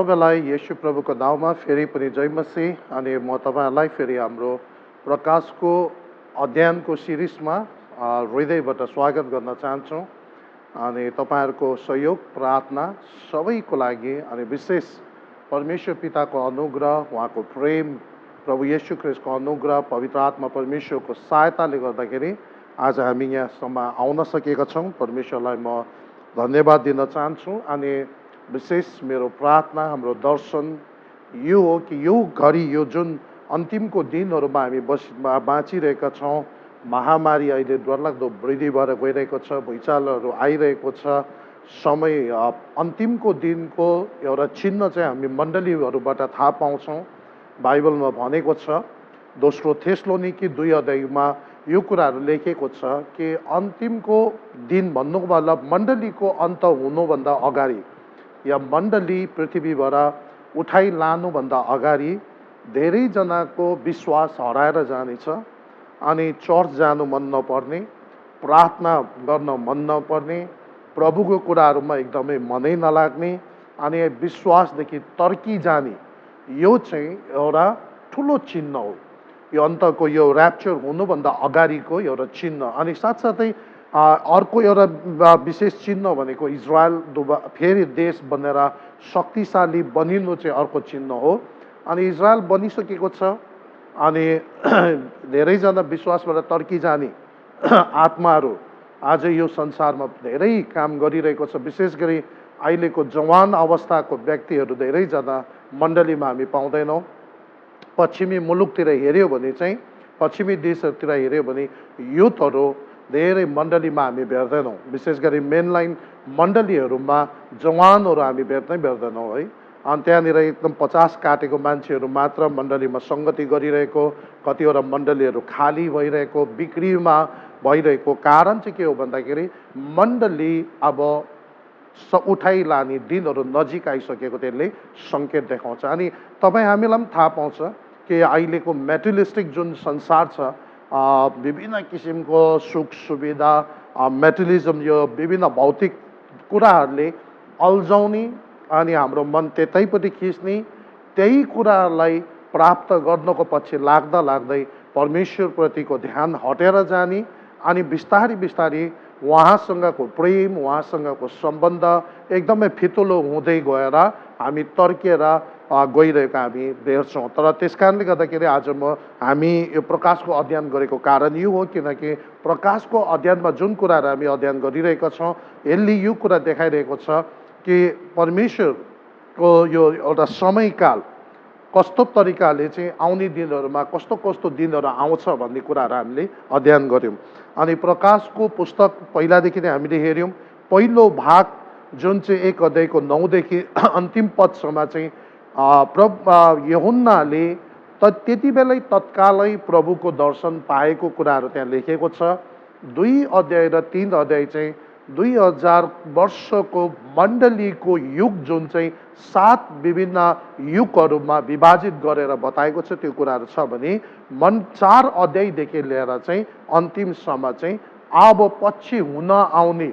सबैलाई येशू प्रभुको नाउँमा फेरि पनि जय मसीह। अनि म तपाईँहरूलाई फेरि हाम्रो प्रकाशको अध्ययनको सिरिजमा हृदयबाट स्वागत गर्न चाहन्छु। अनि तपाईँहरूको सहयोग प्रार्थना सबैको लागि अनि विशेष परमेश्वर पिताको अनुग्रह, उहाँको प्रेम, प्रभु येशू ख्रिस्टको अनुग्रह, पवित्र आत्मा परमेश्वरको सहायताले गर्दाखेरि आज हामी यहाँसम्म आउन सकेका छौँ। परमेश्वरलाई म धन्यवाद दिन चाहन्छु। अनि विशेष मेरो प्रार्थना, हाम्रो दर्शन यो हो कि यो घडी, यो जुन अन्तिमको दिनहरूमा हामी बाँचिरहेका छौँ, महामारी अहिले डरलाग्दो वृद्धि भएर गइरहेको छ, भुइँचालोहरू आइरहेको छ, समय अन्तिमको दिनको एउटा चिन्ह चाहिँ हामी मण्डलीहरूबाट थाहा पाउँछौँ। बाइबलमा भनेको छ, दोस्रो थेस्लोनिकी 2 अध्यायमा यो कुराहरू लेखेको छ कि अन्तिमको दिन भन्नुको मतलब मण्डलीको अन्त हुनुभन्दा अगाडि या मण्डली पृथ्वीबाट उठाइ लानुभन्दा अगाडि धेरैजनाको विश्वास हराएर जानेछ। अनि चर्च जानु मन नपर्ने, प्रार्थना गर्न मन नपर्ने, प्रभुको कुराहरूमा एकदमै मनै नलाग्ने अनि विश्वासदेखि तर्की जाने, यो चाहिँ एउटा ठुलो चिन्ह हो। यो अन्तको यो ऱ्याप्चर हुनुभन्दा अगाडिको एउटा चिन्ह। अनि साथसाथै अर्को एउटा विशेष चिन्ह भनेको इजरायल फेरि देश बनेर शक्तिशाली बनिनु चाहिँ अर्को चिन्ह हो। अनि इजरायल बनिसकेको छ अनि धेरैजना विश्वासबाट तर्की जाने आत्माहरू आज यो संसारमा धेरै काम गरिरहेको छ। विशेष गरी अहिलेको जवान अवस्थाको व्यक्तिहरू धेरैजना मण्डलीमा हामी पाउँदैनौँ। पश्चिमी मुलुकतिर हेऱ्यो भने चाहिँ, पश्चिमी देशहरूतिर हेऱ्यो भने युथहरू धेरै मण्डलीमा हामी भेट्दैनौँ। विशेष गरी मेनलाइन मण्डलीहरूमा जवानहरू हामी भेट्दैनौँ है। अनि त्यहाँनिर एकदम 50 काटेको मान्छेहरू मात्र मण्डलीमा सङ्गति गरिरहेको, कतिवटा मण्डलीहरू खाली भइरहेको, बिक्रीमा भइरहेको कारण चाहिँ के हो भन्दाखेरि मण्डली अब उठाइ लाने दिनहरू नजिक आइसकेको त्यसले सङ्केत देखाउँछ। अनि तपाईँ हामीलाई पनि थाहा पाउँछ कि अहिलेको मेटेरियलिस्टिक जुन संसार छ, विभिन्न किसिमको सुख सुविधा, मेटेरियलिजम, यो विभिन्न भौतिक कुराहरूले अल्झाउने अनि हाम्रो मन त्यतैपट्टि खिच्ने, त्यही कुराहरूलाई प्राप्त गर्नको पछि लाग्दा लाग्दै परमेश्वरप्रतिको ध्यान हटेर जाने अनि बिस्तारै बिस्तारै उहाँसँगको प्रेम, उहाँसँगको सम्बन्ध एकदमै फितुलो हुँदै गएर हामी तर्केर गइरहेको हामी भेट्छौँ। तर त्यस कारणले गर्दाखेरि आज हामी यो प्रकाशको अध्ययन गरेको कारण यो हो किनकि प्रकाशको अध्ययनमा जुन कुराहरू हामी अध्ययन गरिरहेका छौँ, यसले यो कुरा देखाइरहेको छ कि परमेश्वरको यो एउटा समयकाल कस्तो तरिकाले चाहिँ आउने दिनहरूमा कस्तो कस्तो दिनहरू आउँछ भन्ने कुराहरू हामीले अध्ययन गऱ्यौँ। अनि प्रकाशको पुस्तक पहिलादेखि नै हामीले हेऱ्यौँ। पहिलो भाग जुन चाहिँ 1 अध्यायको 9 देखि अन्तिम पदसम्म चाहिँ यूहन्नाले त्यति बेलै तत्कालै प्रभुको दर्शन पाएको कुराहरू त्यहाँ लेखेको छ। 2 अध्याय र 3 अध्याय चाहिँ 2000 वर्षको मण्डलीको युग जुन चाहिँ 7 विभिन्न युगहरूमा विभाजित गरेर बताएको छ त्यो कुराहरू छ भने 4 अध्यायदेखि लिएर चाहिँ अन्तिमसम्म चाहिँ अब पछि हुन आउने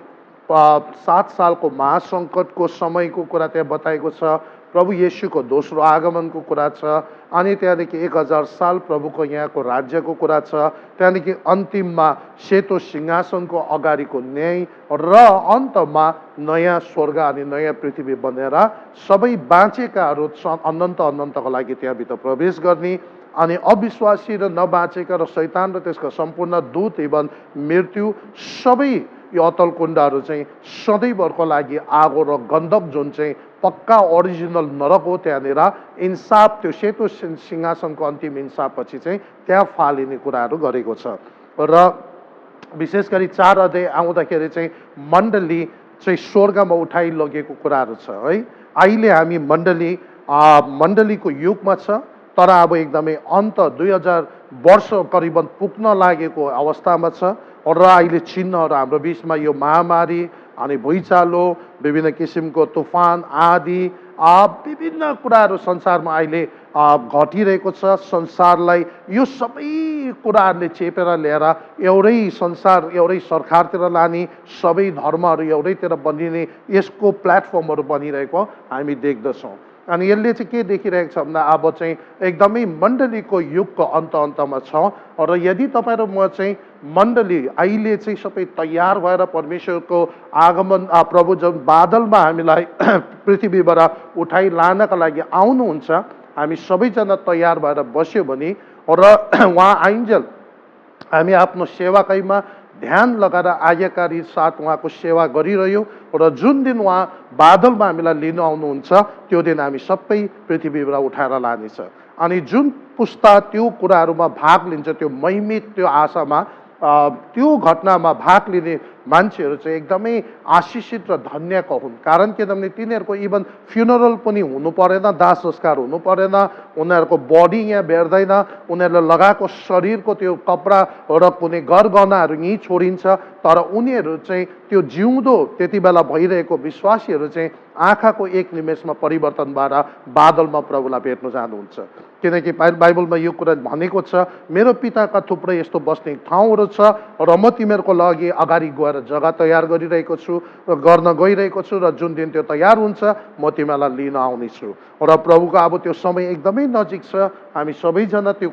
7 सालको महासङ्कटको समयको कुरा त्यहाँ बताएको छ। प्रभु येशूको दोस्रो आगमनको कुरा छ। अनि त्यहाँदेखि 1000 साल प्रभुको यहाँको राज्यको कुरा छ। त्यहाँदेखि अन्तिममा सेतो सिंहासनको अगाडिको न्याय र अन्तमा नयाँ स्वर्ग अनि नयाँ पृथ्वी बनेर सबै बाँचेकाहरू अनन्तको लागि त्यहाँभित्र प्रवेश गर्ने अनि अविश्वासी र नबाँचेका र शैतान र त्यसका सम्पूर्ण दूत एवं मृत्यु सबै यो अतलकुण्डहरू चाहिँ सधैँभरको लागि आगो र गन्धक जुन चाहिँ पक्का ओरिजिनल नरक हो, त्यहाँनिर इन्साफ, त्यो सेतो सिंहासनको अन्तिम इन्साफ पछि चाहिँ त्यहाँ फालिने कुराहरू गरेको छ। र विशेष गरी 4 अध्याय आउँदाखेरि चाहिँ मण्डली चाहिँ स्वर्गमा उठाइ लगेको कुराहरू छ है। अहिले हामी मण्डलीको युगमा छ, तर अब एकदमै अन्त 2000 वर्ष करिबन पुग्न लागेको अवस्थामा छ। र अहिले चिन्हहरू हाम्रो बिचमा यो महामारी अनि भुइँचालो, विभिन्न किसिमको तुफान आदि विभिन्न कुराहरू संसारमा अहिले घटिरहेको छ। संसारलाई यो सबै कुराहरूले चेपेर ल्याएर एउटै संसार, एउटै सरकारतिर लाने, सबै धर्महरू एउटैतिर बनिने यसको प्लेटफर्महरू बनिरहेको हामी देख्दछौँ। अनि यसले चाहिँ के देखिरहेको छ भन्दा अब चाहिँ एकदमै मण्डलीको युगको अन्तमा छ र यदि तपाईँ र म चाहिँ मण्डली अहिले चाहिँ सबै तयार भएर परमेश्वरको आगमन प्रभु जब बादलमा हामीलाई पृथ्वीबाट उठाइ लानका लागि आउनुहुन्छ, हामी सबैजना तयार भएर बस्यो भने र उहाँ आइन्जेल हामी आफ्नो सेवाकैमा ध्यान लगाएर आज्ञाकारी साथ उहाँको सेवा गरिरह्यौँ र जुन दिन उहाँ बादलमा हामीलाई लिनु आउनुहुन्छ त्यो दिन हामी सबै पृथ्वीबाट उठाएर लानेछ। अनि जुन पुस्ता त्यो कुराहरूमा भाग लिन्छ, त्यो महिमित त्यो आशामा त्यो घटनामा भाग लिने मान्छेहरू चाहिँ एकदमै आशिषित र धन्यका हुन्। कारण के भने तिनीहरूको इभन फ्युनरल पनि हुनु परेन, दाह संस्कार हुनु परेन, उनीहरूको बडी यहाँ बेर्दैन, उनीहरूले लगाएको शरीरको त्यो कपडा र कुनै गरगहनाहरू यहीँ छोडिन्छ, तर उनीहरू चाहिँ त्यो जिउँदो त्यति बेला भइरहेको विश्वासीहरू चाहिँ आँखाको एक निमेषमा परिवर्तन भएर बादलमा प्रभुलाई भेट्न जानुहुन्छ। किनकि बाइबलमा यो कुरा भनेको छ, मेरो पिताका थुप्रै यस्तो बस्ने ठाउँहरू छ र म तिमीहरूको लागि अगाडि गएर जग्गा तयार गरिरहेको छु, गर्न गइरहेको छु, र जुन दिन त्यो तयार हुन्छ म तिमीलाई लिन आउनेछु। र प्रभुको अब त्यो समय एकदमै नजिक छ। हामी सबैजना त्यो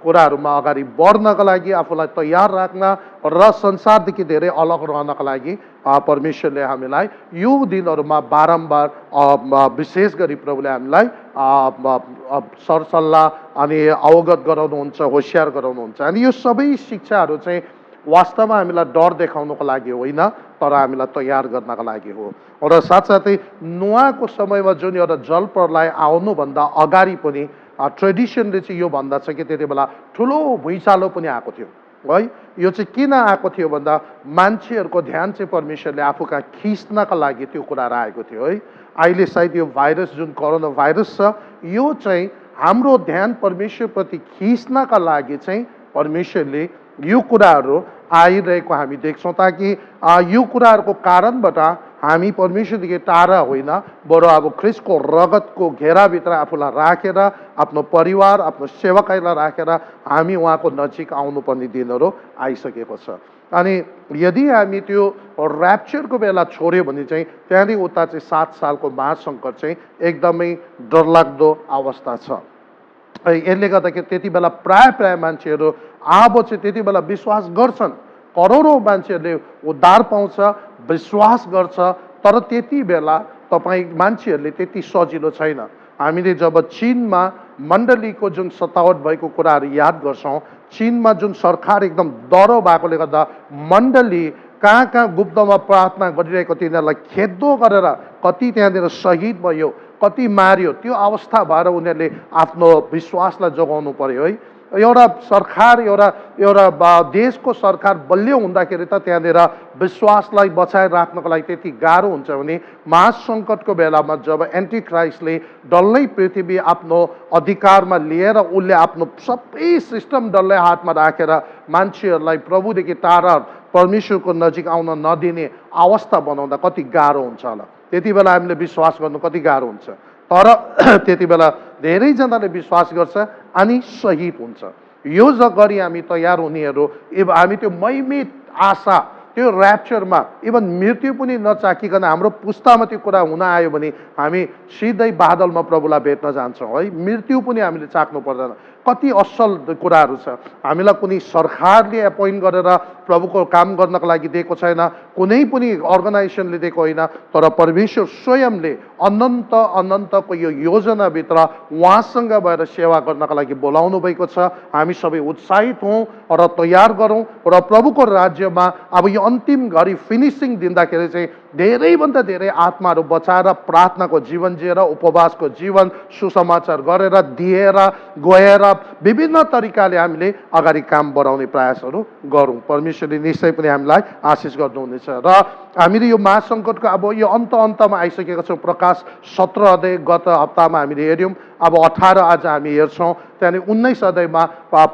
कुराहरूमा अगाडि बढ्नका लागि आफूलाई तयार राख्न र संसारदेखि धेरै अलग रहनका लागि परमेश्वरले हामीलाई यो दिनहरूमा बारम्बार विशेष गरी प्रभुले हामीलाई सरसल्लाह अनि अवगत गराउनुहुन्छ, होसियार गराउनुहुन्छ। अनि यो सबै शिक्षाहरू चाहिँ वास्तवमा हामीलाई डर देखाउनको लागि होइन, तर हामीलाई तयार गर्नका लागि हो। र साथसाथै नुहाको समयमा जुन एउटा जल प्रलय आउनुभन्दा अगाडि पनि ट्रेडिसनले चाहिँ यो भन्दछ कि त्यति बेला ठुलो भुइँचालो पनि आएको थियो है। यो चाहिँ किन आएको थियो भन्दा मान्छेहरूको ध्यान चाहिँ परमेश्वरले आफू कहाँ खिच्नका लागि त्यो कुराहरू आएको थियो है। अहिले सायद यो भाइरस जुन कोरोना भाइरस छ, यो चाहिँ हाम्रो ध्यान परमेश्वरप्रति खिच्नका लागि चाहिँ परमेश्वरले यो कुराहरू आइरहेको हामी देख्छौँ, ताकि यो कुराहरूको कारणबाट हामी परमेश्वरदेखि टाढा होइन, बरु अब ख्रिस्टको रगतको घेराभित्र आफूलाई राखेर, आफ्नो परिवार, आफ्नो सेवकाईलाई राखेर हामी उहाँको नजिक आउनुपर्ने दिनहरू आइसकेको छ। अनि यदि हामी त्यो ऱ्याप्चरको बेला छोड्यो भने चाहिँ त्यहाँदेखि उता चाहिँ 7 सालको महासङ्कट चाहिँ एकदमै डरलाग्दो अवस्था छ। यसले गर्दाखेरि त्यति बेला प्राय मान्छेहरू अब चाहिँ त्यति बेला विश्वास गर्छन्, करोडौँ मान्छेहरूले उद्धार पाउँछ, विश्वास गर्छ, तर त्यति बेला मान्छेहरूले त्यति सजिलो छैन। हामीले जब चीनमा मण्डलीको जुन सतावट भएको कुराहरू याद गर्छौँ, चीनमा जुन सरकार एकदम डरो भएकोले गर्दा मण्डली कहाँ गुप्तमा प्रार्थना गरिरहेको तिनीहरूलाई खेद्दो गरेर कति त्यहाँनिर शहीद भयो, कति मार्यो, त्यो अवस्था भएर उनीहरूले आफ्नो विश्वासलाई जोगाउनु पर्यो है। एउटा सरकार एउटा देशको सरकार बलियो हुँदाखेरि त त्यहाँनिर विश्वासलाई बचाएर राख्नको लागि त्यति गाह्रो हुन्छ भने महासङ्कटको बेलामा जब एन्टी क्राइस्टले डल्लै पृथ्वी आफ्नो अधिकारमा लिएर उसले आफ्नो सबै सिस्टम डल्लै हातमा राखेर मान्छेहरूलाई प्रभुदेखि टाढा परमेश्वरको नजिक आउन नदिने अवस्था बनाउँदा कति गाह्रो हुन्छ होला। त्यति बेला हामीले विश्वास गर्नु कति गाह्रो हुन्छ, तर त्यति बेला धेरैजनाले विश्वास गर्छ अनि शहीद हुन्छ। यो गरी हामी तयार हुनेहरू हामी त्यो महिमित आशा, त्यो ऱ्याप्चरमा इभन मृत्यु पनि नचाकिकन हाम्रो पुस्तामा त्यो कुरा हुन आयो भने हामी सिधै बादलमा प्रभुलाई भेट्न जान्छौँ है। मृत्यु पनि हामीले चाख्नु पर्दैन। कति असल कुराहरू छ। हामीलाई कुनै सरकारले एपोइन्ट गरेर प्रभुको काम गर्नको लागि दिएको छैन, कुनै पनि अर्गनाइजेसनले दिएको होइन, तर परमेश्वर स्वयंले अनन्तको यो योजनाभित्र उहाँसँग भएर सेवा गर्नका लागि बोलाउनु भएको छ। हामी सबै उत्साहित हौँ र तयार गरौँ र प्रभुको राज्यमा अब यो अन्तिम घडी फिनिसिङ दिँदाखेरि चाहिँ धेरैभन्दा धेरै आत्माहरू बचाएर प्रार्थनाको जीवन जिएर, उपवासको जीवन सुसमाचार गरेर दिएर गएर विभिन्न तरिकाले हामीले अगाडि काम बढाउने प्रयासहरू गरौँ। परमेश्वरले निश्चय पनि हामीलाई आशिष गर्नुहुनेछ। र हामीले यो महासङ्कटको अब यो अन्तमा आइसकेका छौँ। प्रकाश 17 अध्याय गत हप्तामा हामीले हेऱ्यौँ। अब 18 आज हामी हेर्छौँ। त्यहाँदेखि 19 अध्यायमा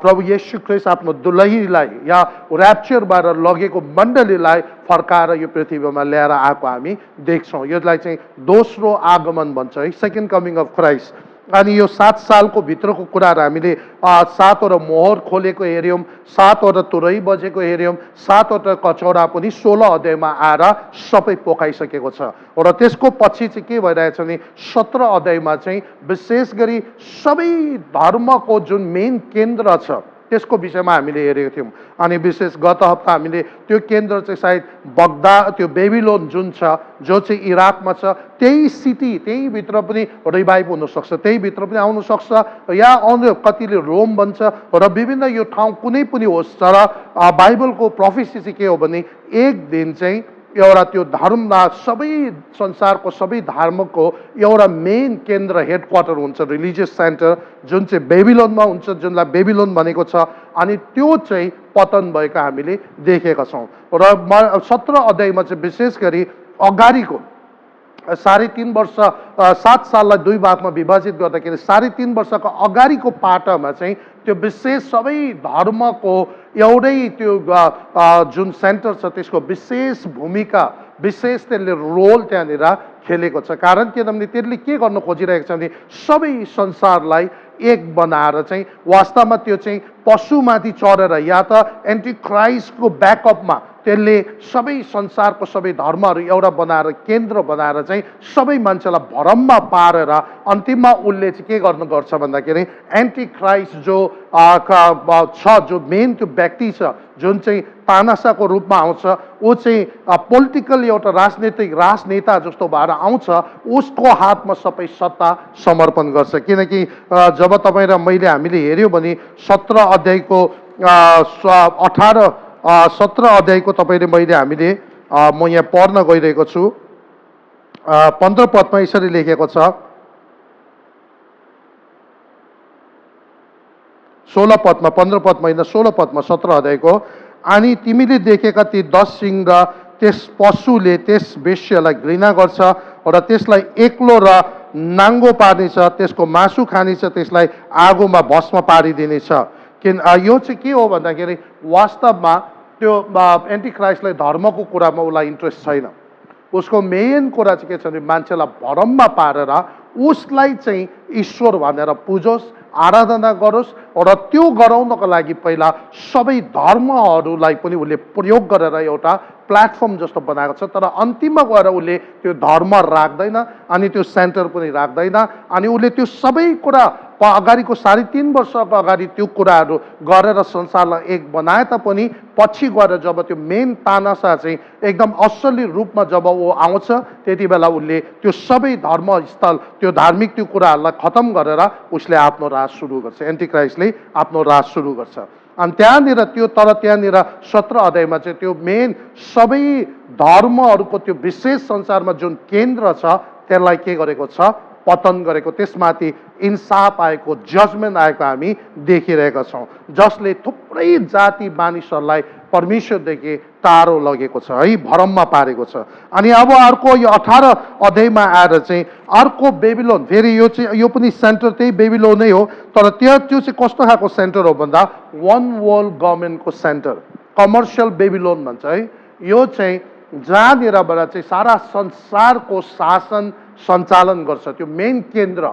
प्रभु येशू ख्रीष्ट आफ्नो दुलहीलाई या ऱ्याप्चरबाट लगेको मण्डलीलाई फर्काएर यो पृथ्वीमा ल्याएर आएको हामी देख्छौँ। यसलाई चाहिँ दोस्रो आगमन भन्छ है, सेकेन्ड कमिङ अफ क्राइस्ट। अनि यो 7 सालको भित्रको कुराहरू हामीले 7वटा मोहर खोलेको हेऱ्यौँ, 7वटा तुरै बजेको हेऱ्यौँ, 7वटा कचौडा पनि 16 अध्यायमा आएर सबै पोखाइसकेको छ। र त्यसको पछि चाहिँ के भइरहेछ भने 17 अध्यायमा चाहिँ विशेष गरी सबै धर्मको जुन मेन केन्द्र छ त्यसको विषयमा हामीले हेरेको थियौँ। अनि विशेष गत हप्ता हामीले त्यो केन्द्र चाहिँ सायद त्यो बेबिलोन जुन छ, जो चाहिँ इराकमा छ, त्यही सिटी, त्यही भित्र पनि रिभाइभ हुनसक्छ, त्यही भित्र पनि आउन सक्छ, या आउने कतिले रोम भन्छ र विभिन्न यो ठाउँ कुनै पनि होस्। तर बाइबलको प्रोफेसी चाहिँ के हो भने एक दिन चाहिँ एउटा त्यो धर्म सबै संसारको सबै धर्मको एउटा मेन केन्द्र हेडक्वार्टर हुन्छ, रिलिजियस सेन्टर, जुन चाहिँ बेबिलोनमा हुन्छ, जुनलाई बेबिलोन भनेको छ। अनि त्यो चाहिँ पतन भएको हामीले देखेका छौँ। र 17 अध्यायमा चाहिँ विशेष गरी अगाडिको 3.5 वर्ष, 7 साललाई 2 भागमा विभाजित गर्दाखेरि 3.5 वर्षको अगाडिको पाटामा चाहिँ त्यो विशेष सबै धर्मको एउटै त्यो जुन सेन्टर छ त्यसको विशेष भूमिका, विशेष त्यसले रोल त्यहाँनिर खेलेको छ। कारण किनभने त्यसले के गर्न खोजिरहेको छ भने सबै संसारलाई एक बनाएर चाहिँ वास्तवमा त्यो चाहिँ पशुमाथि चढेर या त एन्टी क्राइस्टको ब्याकअपमा त्यसले सबै संसारको सबै धर्महरू एउटा बनाएर केन्द्र बनाएर चाहिँ सबै मान्छेलाई भरममा पारेर अन्तिममा उसले चाहिँ के गर्नु गर्छ भन्दाखेरि एन्टी क्राइस्ट जो छ, जो मेन त्यो व्यक्ति छ, जुन चाहिँ तानाशाको रूपमा आउँछ, ऊ चाहिँ पोलिटिकल एउटा राजनेता जस्तो भएर आउँछ, उसको हातमा सबै सत्ता समर्पण गर्छ। किनकि जब तपाईँ र मैले हामीले हेऱ्यौँ भने 17 अध्यायको 17 अध्यायको तपाईँले हामीले म यहाँ पढ्न गइरहेको छु। 15 पदमा यसरी लेखेको छ, 16 पदमा, 15 पदमा होइन 16 पदमा 17 अध्यायको, अनि तिमीले देखेका ती 10 सिंह र त्यस पशुले त्यस वेश्यालाई घृणा गर्छ र त्यसलाई एक्लो र नाङ्गो पार्नेछ, त्यसको मासु खानेछ, त्यसलाई आगोमा भस्म पारिदिनेछ। यो चाहिँ के हो भन्दाखेरि वास्तवमा त्यो एन्टी क्राइस्टलाई धर्मको कुरामा उसलाई इन्ट्रेस्ट छैन। उसको मेन कुरा चाहिँ के छ भने मान्छेलाई भरममा पारेर उसलाई चाहिँ ईश्वर भनेर पुजोस्, आराधना गरोस्, र त्यो गराउनको लागि पहिला सबै धर्महरूलाई पनि उसले प्रयोग गरेर एउटा प्लेटफर्म जस्तो बनाएको छ। तर अन्तिममा गएर उसले त्यो धर्म राख्दैन अनि त्यो सेन्टर पनि राख्दैन, अनि उसले त्यो सबै कुरा अगाडिको 3.5 वर्षको अगाडि त्यो कुराहरू गरेर संसारलाई एक बनाए तापनि पछि गएर जब त्यो मेन तानासा चाहिँ एकदम असली रूपमा जब ऊ आउँछ त्यति बेला उसले त्यो सबै धर्मस्थल, त्यो धार्मिक त्यो कुराहरूलाई खतम गरेर उसले आफ्नो राज सुरु गर्छ, एन्टी क्राइस्टले आफ्नो राज सुरु गर्छ। अनि त्यहाँनिर त्यो 17 अध्यायमा चाहिँ त्यो मेन सबै धर्महरूको त्यो विशेष संसारमा जुन केन्द्र छ त्यसलाई के गरेको छ, पतन गरेको, त्यसमाथि इन्साफ आएको, जजमेन्ट आएको हामी देखिरहेका छौँ, जसले थुप्रै जाति मानिसहरूलाई परमेश्वरदेखि टाढो लगेको छ है, भरममा पारेको छ। अनि अब अर्को यो 18 अध्यायमा आएर चाहिँ अर्को बेबिलोन, फेरि यो पनि सेन्टर त्यही बेबिलोन नै हो, तर त्यो चाहिँ कस्तो खालको सेन्टर हो भन्दा वान वर्ल्ड गभर्मेन्टको सेन्टर, कमर्सियल बेबिलोन भन्छ है। यो चाहिँ जहाँनिरबाट चाहिँ सारा संसारको शासन सञ्चालन गर्छ, त्यो मेन केन्द्र,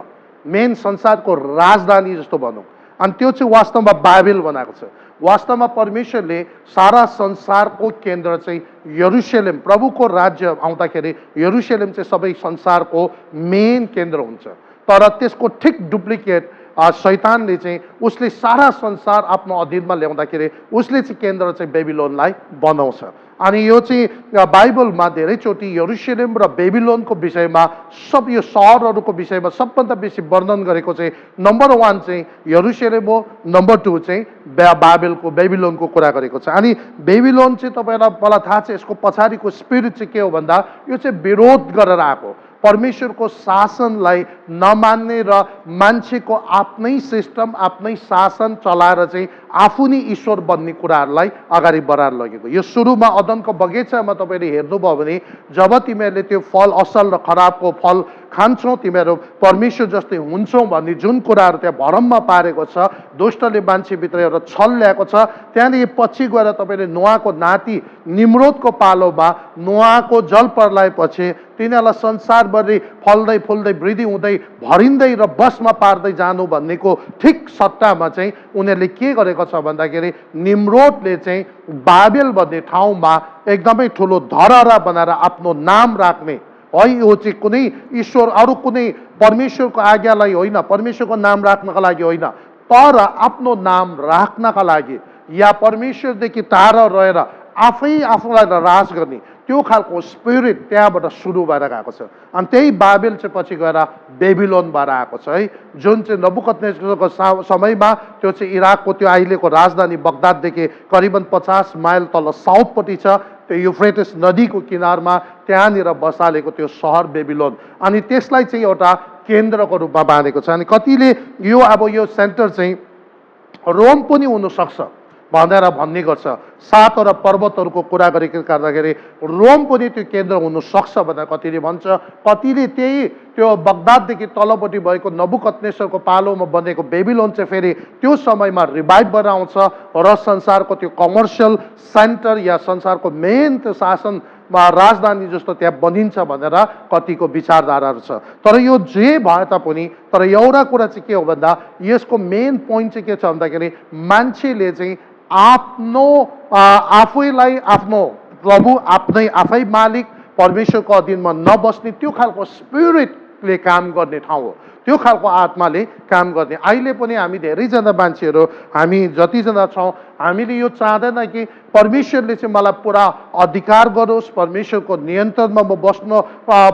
मेन संसारको राजधानी जस्तो भनौँ। अनि त्यो चाहिँ वास्तवमा बाबेल बनाएको छ। वास्तवमा परमेश्वरले सारा संसारको केन्द्र चाहिँ यरुशलेम, प्रभुको राज्य आउँदाखेरि यरुशलेम चाहिँ सबै संसारको मेन केन्द्र हुन्छ। तर त्यसको ठिक डुप्लिकेट शैतानले चाहिँ उसले सारा संसार आफ्नो अधीनमा ल्याउँदाखेरि उसले चाहिँ केन्द्र चाहिँ बेबिलोनलाई बनाउँछ। अनि यो चाहिँ बाइबलमा धेरैचोटि यरुशलेम र बेबिलोनको विषयमा यो सहरहरूको विषयमा सबभन्दा बेसी वर्णन गरेको चाहिँ नम्बर 1 चाहिँ यरुशलेम हो, नम्बर 2 चाहिँ बेबिलोनको कुरा गरेको छ। अनि बेबिलोन चाहिँ मलाई थाहा छ यसको पछाडिको स्पिरिट चाहिँ के हो भन्दा यो चाहिँ विरोध गरेर आएको, परमेश्वरको शासनलाई नमान्ने र मान्छेको आफ्नै सिस्टम, आफ्नै शासन चलाएर चाहिँ आफू नै ईश्वर बन्ने कुराहरूलाई अगाडि बढाएर लगेको। यो सुरुमा अदनको बगैँचामा तपाईँले हेर्नुभयो भने जब तिमीहरूले त्यो फल, असल र खराबको फल खान्छौ, तिमीहरू परमेश्वर जस्तै हुन्छौ भन्ने जुन कुराहरू त्यहाँ भरममा पारेको छ, दुष्टले मान्छेभित्र एउटा छल ल्याएको छ। त्यहाँदेखि पछि गएर तपाईँले नोआको नाति निम्रोदको पालोमा नोआको जल प्रलयपछि तिनीहरूलाई संसारभरि फल्दै फुल्दै वृद्धि हुँदै भरिँदै र बसमा पार्दै जानु भन्नेको ठिक सट्टामा चाहिँ उनीहरूले के गरेको छ भन्दाखेरि निम्रोदले चाहिँ बाबेल भन्ने ठाउँमा एकदमै ठुलो धरहरा बनाएर आफ्नो नाम राख्ने है, यो चाहिँ कुनै ईश्वर अरू कुनै परमेश्वरको आज्ञालाई होइन, परमेश्वरको नाम राख्नका लागि होइन, तर आफ्नो नाम राख्नका लागि या परमेश्वरदेखि टाढा रहेर आफूलाई राज गर्ने त्यो खालको स्पिरिट त्यहाँबाट सुरु भएर गएको छ। अनि त्यही बाबेल चाहिँ पछि गएर बेबिलोनबाट आएको छ है, जुन चाहिँ नबुकदनेस्सरको समयमा त्यो चाहिँ इराकको त्यो अहिलेको राजधानी बगदाददेखि करिबन 50 माइल तल साउथपट्टि छ, त्यो युफ्रेटिस नदीको किनारमा त्यहाँनिर बसालेको त्यो सहर बेबिलोन। अनि त्यसलाई चाहिँ एउटा केन्द्रको रूपमा बाँधेको छ। अनि कतिले यो सेन्टर चाहिँ रोम पनि हुनसक्छ भनेर भन्ने गर्छ। 7वटा पर्वतहरूको कुरा गरेको गर्दाखेरि रोम पनि त्यो केन्द्र हुनसक्छ भनेर कतिले भन्छ। कतिले त्यही त्यो बगदाददेखि तलपट्टि भएको नबुकदनेस्सरको पालोमा बनेको बेबिलोन चाहिँ फेरि त्यो समयमा रिभाइभ भएर आउँछ र संसारको त्यो कमर्सियल सेन्टर या संसारको मेन त्यो शासन राजधानी जस्तो त्यहाँ बनिन्छ भनेर कतिको विचारधाराहरू छ। तर यो जे भए तापनि तर एउटा कुरा चाहिँ के हो भन्दा यसको मेन पोइन्ट चाहिँ के छ भन्दाखेरि मान्छेले चाहिँ आफ्नो आफैलाई आफ्नो प्रभु आफै मालिक परमेश्वरको अधीनमा नबस्ने त्यो खालको स्पिरिटले काम गर्ने ठाउँ हो, त्यो खालको आत्माले काम गर्ने। अहिले पनि हामी धेरैजना मान्छेहरू हामी जतिजना छौँ हामीले यो चाहँदैन कि परमेश्वरले चाहिँ मलाई पुरा अधिकार गरोस्, परमेश्वरको नियन्त्रणमा म बस्न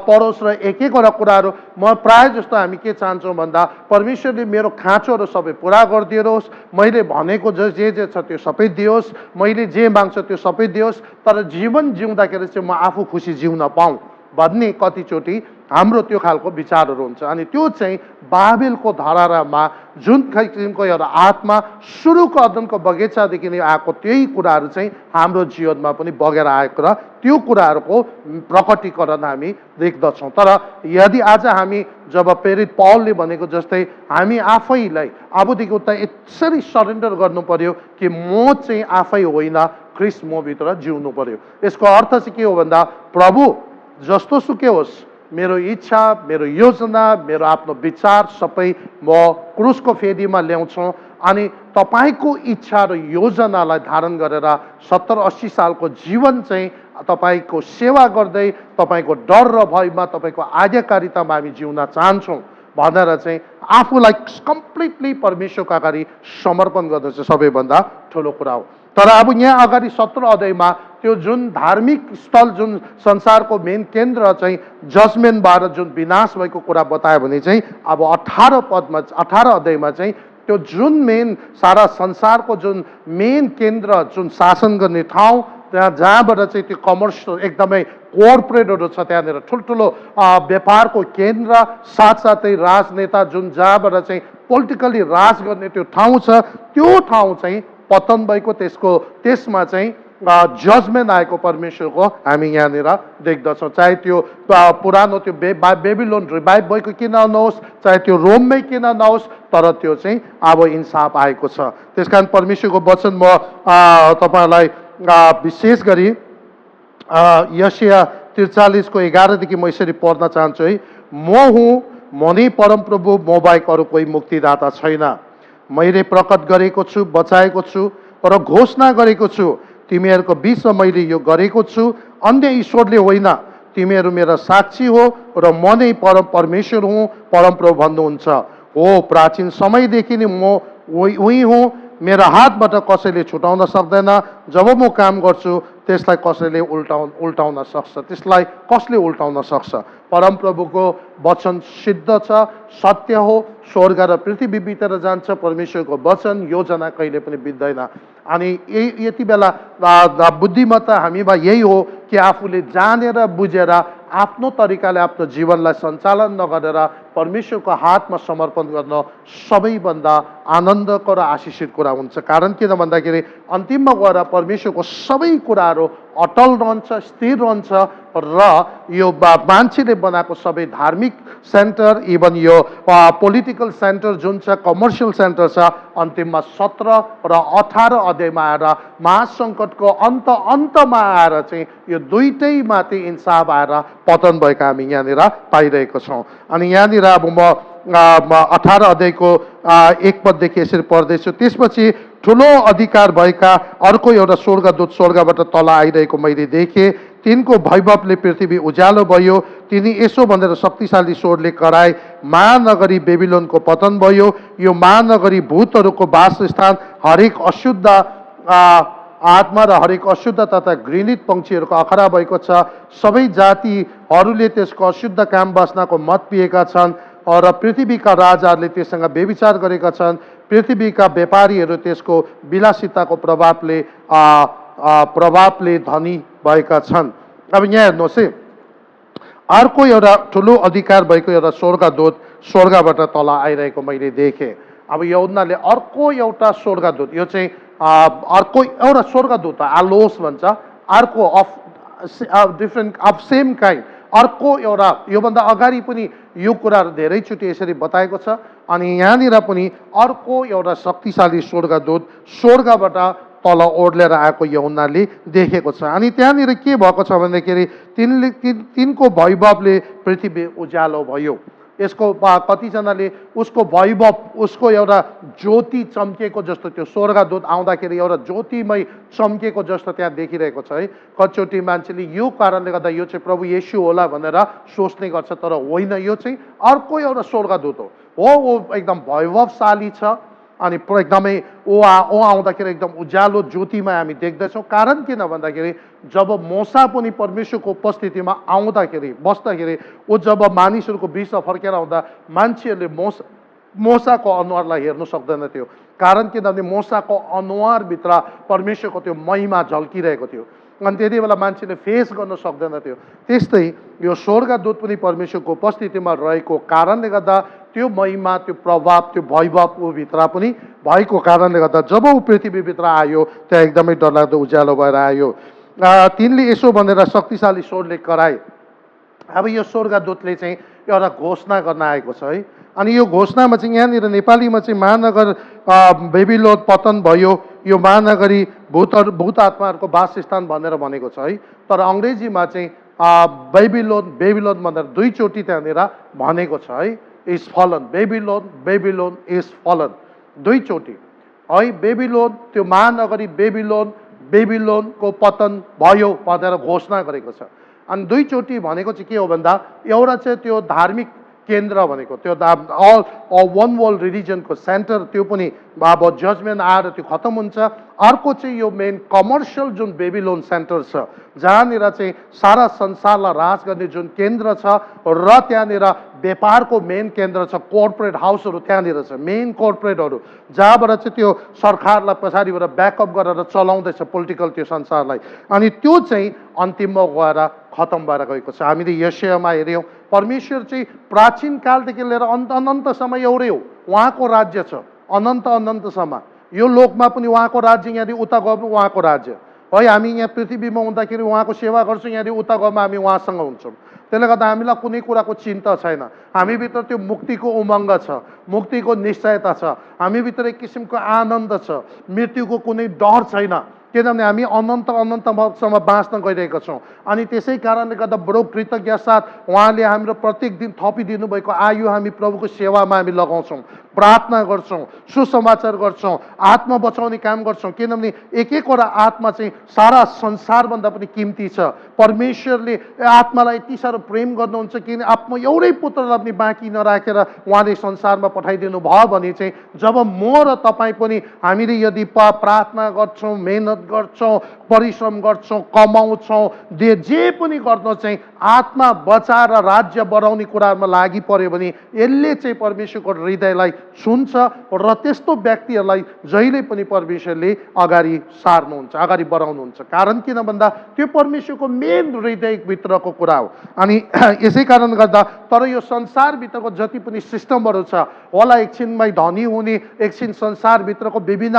परोस् र एक एकवटा कुराहरू म प्रायः जस्तो हामी के चाहन्छौँ भन्दा परमेश्वरले मेरो खाँचोहरू सबै पुरा गरिदियोस्, मैले भनेको जे जे छ त्यो सबै दियोस्, मैले जे माग्छ त्यो सबै दियोस्, तर जीवन जिउँदाखेरि चाहिँ म आफू खुसी जिउन पाऊँ भन्ने कतिचोटि हाम्रो त्यो खालको विचारहरू हुन्छ। अनि त्यो चाहिँ बाबेलको धरहरामा जुन किसिमको एउटा आत्मा सुरुको अदनको बगैँचादेखि नै आएको त्यही कुराहरू चाहिँ हाम्रो जीवनमा पनि बगेर आएको र त्यो कुराहरूको प्रकटीकरण हामी देख्दछौँ। तर यदि आज हामी जब प्रेरित पौलले भनेको जस्तै हामी आफैलाई अबदेखि उता यसरी सरेन्डर गर्नु पर्यो कि म चाहिँ आफै होइन, ख्रिस्ट मभित्र जिउनु पर्यो। यसको अर्थ चाहिँ के हो भन्दा प्रभु जस्तो सुकै होस्, मेरो इच्छा, मेरो योजना, मेरो आफ्नो विचार सबै म क्रुसको फेदीमा ल्याउँछु अनि तपाईँको इच्छा र योजनालाई धारण गरेर 70-80 सालको जीवन चाहिँ तपाईँको सेवा गर्दै तपाईँको डर र भयमा तपाईँको आज्ञाकारितामा हामी जिउन चाहन्छौँ भनेर चाहिँ आफूलाई कम्प्लिटली परमेश्वरको अगाडि समर्पण गर्नु चाहिँ सबैभन्दा ठुलो कुरा हो। तर अब यहाँ अगाडि 17 अध्यायमा त्यो जुन धार्मिक स्थल जुन संसारको मेन केन्द्र चाहिँ जजमेन्टबाट जुन विनाश भएको कुरा बतायो भने चाहिँ अब 18 अध्यायमा चाहिँ त्यो जुन मेन सारा संसारको जुन मेन केन्द्र जुन शासन गर्ने ठाउँ त्यहाँ जहाँबाट चाहिँ त्यो कमर्सियल एकदमै कोर्पोरेटहरू छ, त्यहाँनिर ठुल्ठुलो व्यापारको केन्द्र साथसाथै राजनेता जुन जहाँबाट चाहिँ पोलिटिकली राज गर्ने त्यो ठाउँ छ, त्यो ठाउँ चाहिँ पतन भएको त्यसमा चाहिँ जजमेन्ट आएको परमेश्वरको हामी यहाँनिर देख्दछौँ। चाहे त्यो पुरानो त्यो बेबिलोन रिभाइभ भएको किन नहोस्, चाहे त्यो रोममै किन नहोस्, तर त्यो चाहिँ अब इन्साफ आएको छ। त्यस कारण परमेश्वरको वचन म तपाईँहरूलाई विशेष गरी यशाया 43को 11देखि म यसरी पढ्न चाहन्छु है। म हुँ, म नै परमप्रभु, म बाहेक अरू कोही मुक्तिदाता छैन। मैले प्रकट गरेको छु, बचाएको छु र घोषणा गरेको छु, तिमीहरूको बिचमा मैले यो गरेको छु, अन्य ईश्वरले होइन। तिमीहरू मेरा साक्षी हो र म नै परमेश्वर हुँ, परमप्रभु भन्नुहुन्छ। हो, प्राचीन समयदेखि नै म उही हुँ, मेरो हातबाट कसैले छुटाउन सक्दैन। जब म काम गर्छु त्यसलाई कसैले उल्टाउन सक्छ, त्यसलाई कसले उल्टाउन सक्छ? परमप्रभुको वचन सिद्ध छ, सत्य हो, स्वर्ग र पृथ्वी बितेर जान्छ, परमेश्वरको वचन योजना कहिले पनि बित्दैन। अनि यति बेला बुद्धिमत्ता हामीमा यही हो कि आफूले जानेर बुझेर आफ्नो तरिकाले आफ्नो जीवनलाई सञ्चालन नगरेर परमेश्वरको हातमा समर्पण गर्न सबैभन्दा आनन्दको र आशिषित कुरा हुन्छ। कारण किन भन्दाखेरि अन्तिममा गएर परमेश्वरको सबै कुराहरू अटल रहन्छ, स्थिर रहन्छ र यो मान्छेले बनाएको सबै धार्मिक सेन्टर, इभन यो पोलिटिकल सेन्टर जुन छ, कमर्सियल सेन्टर छ, अन्तिममा 17 र 18 अध्यायमा आएर महासङ्कटको अन्तमा आएर चाहिँ यो दुईटैमाथि इन्साफ आएर पतन भएको हामी यहाँनिर पाइरहेको छौँ। अनि यहाँनिर अब म 18 अध्यायको 1 पददेखि यसरी पढ्दैछु। त्यसपछि ठुलो अधिकार भएका अर्को एउटा स्वर्गदूत स्वर्गबाट तल आइरहेको मैले देखेँ। तिनको वैभवले पृथ्वी उज्यालो भयो। तिनी यसो भनेर शक्तिशाली स्वरले कराए, महानगरी बेबिलोनको पतन भयो। यो महानगरी भूतहरूको वासस्थान, हरेक अशुद्ध आत्मा र हरेक अशुद्ध तथा घृणित पंक्षीहरूको अखरा भएको छ। सबै जातिहरूले त्यसको अशुद्ध काम वासनाको मत पिएका छन् र पृथ्वीका राजाहरूले त्यससँग व्यभिचार गरेका छन्। पृथ्वीका व्यापारीहरू त्यसको विलासिताको प्रभावले धनी भएका छन्। अब यहाँ हेर्नुहोस् है, अर्को एउटा ठुलो अधिकार भएको एउटा स्वर्गदूत स्वर्गबाट तल आइरहेको मैले देखेँ। अब यूहन्नाले अर्को एउटा स्वर्गदूत, यो चाहिँ अर्को एउटा स्वर्गदूत आलोस भन्छ, अर्को of different of same kind, अर्को एउटा योभन्दा अगाडि पनि यो कुराहरू धेरैचोटि यसरी बताएको छ। अनि यहाँनिर पनि अर्को एउटा शक्तिशाली स्वर्गदूत स्वर्गबाट तल ओर्लेर आएको यूहन्नाले देखेको छ। अनि त्यहाँनिर के भएको छ भन्दाखेरि तिनको वैभवले पृथ्वी उज्यालो भयो। यसको कतिजनाले उसको वैभव, उसको एउटा ज्योति चम्किएको जस्तो, त्यो स्वर्गदूत आउँदाखेरि एउटा ज्योतिमय चम्किएको जस्तो त्यहाँ देखिरहेको छ है। कतिचोटि मान्छेले यो कारणले गर्दा यो चाहिँ प्रभु येशू होला भनेर सोच्ने गर्छ, तर होइन, यो चाहिँ अर्को एउटा स्वर्गदूत हो। एकदम वैभवशाली छ अनि एकदमै ओ आउँदाखेरि एकदम उज्यालो ज्योतिमा हामी देख्दैछौँ। कारण किन भन्दाखेरि जब मोसा पनि परमेश्वरको उपस्थितिमा आउँदाखेरि बस्दाखेरि जब मानिसहरूको बिचमा फर्केर आउँदा मान्छेहरूले मोसाको अनुहारलाई हेर्नु सक्दैन थियो। कारण किनभने मोसाको अनुहारभित्र परमेश्वरको त्यो महिमा झल्किरहेको थियो अनि त्यति बेला मान्छेले फेस गर्न सक्दैन थियो। त्यस्तै यो स्वर्गदूत पनि परमेश्वरको उपस्थितिमा रहेको कारणले गर्दा त्यो महिमा, त्यो प्रभाव, त्यो वैभव भित्र पनि भएको कारणले गर्दा जब ऊ पृथ्वीभित्र आयो त्यहाँ एकदमै डरलाग्दो उज्यालो भएर आयो। तिनले यसो भनेर शक्तिशाली स्वरले कराए। अब यो स्वर्गदूतले चाहिँ एउटा घोषणा गर्न आएको छ है। अनि यो घोषणामा चाहिँ यहाँनिर नेपालीमा चाहिँ महानगर बेबिलोन पतन भयो, यो महानगरी भूत आत्माहरूको वासस्थान भनेर भनेको छ है। तर अङ्ग्रेजीमा चाहिँ बेबिलोन भनेर दुईचोटि त्यहाँनिर भनेको छ है। इज फलन, बेबिलोन इज फलन, दुईचोटि है। बेबिलोन, त्यो महानगरी बेबिलोनको पतन भयो भनेर घोषणा गरेको छ। अनि दुईचोटि भनेको चाहिँ के हो भन्दा, एउटा चाहिँ त्यो धार्मिक केन्द्र भनेको, त्यो अल वान वर्ल्ड रिलिजनको सेन्टर, त्यो पनि अब जजमेन्ट आएर त्यो खतम हुन्छ। अर्को चाहिँ यो मेन कमर्सियल जुन बेबिलोन सेन्टर छ, जहाँनिर चाहिँ सारा संसारलाई राज गर्ने जुन केन्द्र छ र त्यहाँनिर व्यापारको मेन केन्द्र छ, कोर्पोरेट हाउसहरू त्यहाँनिर छ, मेन कोर्पोरेटहरू, जहाँबाट चाहिँ त्यो सरकारलाई पछाडिबाट ब्याकअप गरेर चलाउँदैछ पोलिटिकल त्यो संसारलाई। अनि त्यो चाहिँ अन्तिममा गएर खतम भएर गएको छ। हामीले यशायामा हेऱ्यौँ, परमेश्वर चाहिँ प्राचीन कालदेखि लिएर अनन्तसम्म एउटै हो, उहाँको राज्य छ अनन्तसम्म। यो लोकमा पनि उहाँको राज्य, यहाँदेखि उता गयो पनि उहाँको राज्य है। हामी यहाँ पृथ्वीमा हुँदाखेरि उहाँको सेवा गर्छौँ, यहाँदेखि उता गएमा हामी उहाँसँग हुन्छौँ। त्यसले गर्दा हामीलाई कुनै कुराको चिन्ता छैन। हामीभित्र त्यो मुक्तिको उमङ्ग छ, मुक्तिको निश्चयता छ, हामीभित्र एक किसिमको आनन्द छ, मृत्युको कुनै डर छैन, किनभने हामी अनन्तसम्म बाँच्न गइरहेका छौँ। अनि त्यसै कारणले गर्दा बडो कृतज्ञ साथ उहाँले हाम्रो प्रत्येक दिन थपिदिनु भएको आयु हामी प्रभुको सेवामा हामी लगाउँछौँ, प्रार्थना गर्छौँ, सुसमाचार गर्छौँ, आत्मा बचाउने काम गर्छौँ। किनभने एक एकवटा आत्मा चाहिँ सारा संसारभन्दा पनि किम्ती छ। परमेश्वरले आत्मालाई यति साह्रो प्रेम गर्नुहुन्छ कि आफ्नो एउटै पुत्रलाई पनि बाँकी नराखेर उहाँले संसारमा पठाइदिनु भयो भने चाहिँ जब म र तपाईँ पनि हामीले यदि प्रार्थना गर्छौँ, मेहनत गर्छौँ, परिश्रम गर्छौँ, कमाउँछौँ, जे पनि गर्न चाहिँ आत्मा बचाएर राज्य बढाउने कुरामा लागि पर्यो भने यसले चाहिँ परमेश्वरको हृदयलाई छुन्छ र त्यस्तो व्यक्तिहरूलाई जहिले पनि परमेश्वरले अगाडि सार्नुहुन्छ, अगाडि बढाउनुहुन्छ। कारण किन भन्दा त्यो परमेश्वरको मेन हृदयभित्रको कुरा हो। अनि यसै कारण गर्दा तर यो संसारभित्रको जति पनि सिस्टमहरू छ होला एकछिनमै धनी हुने, एकछिन संसारभित्रको विभिन्न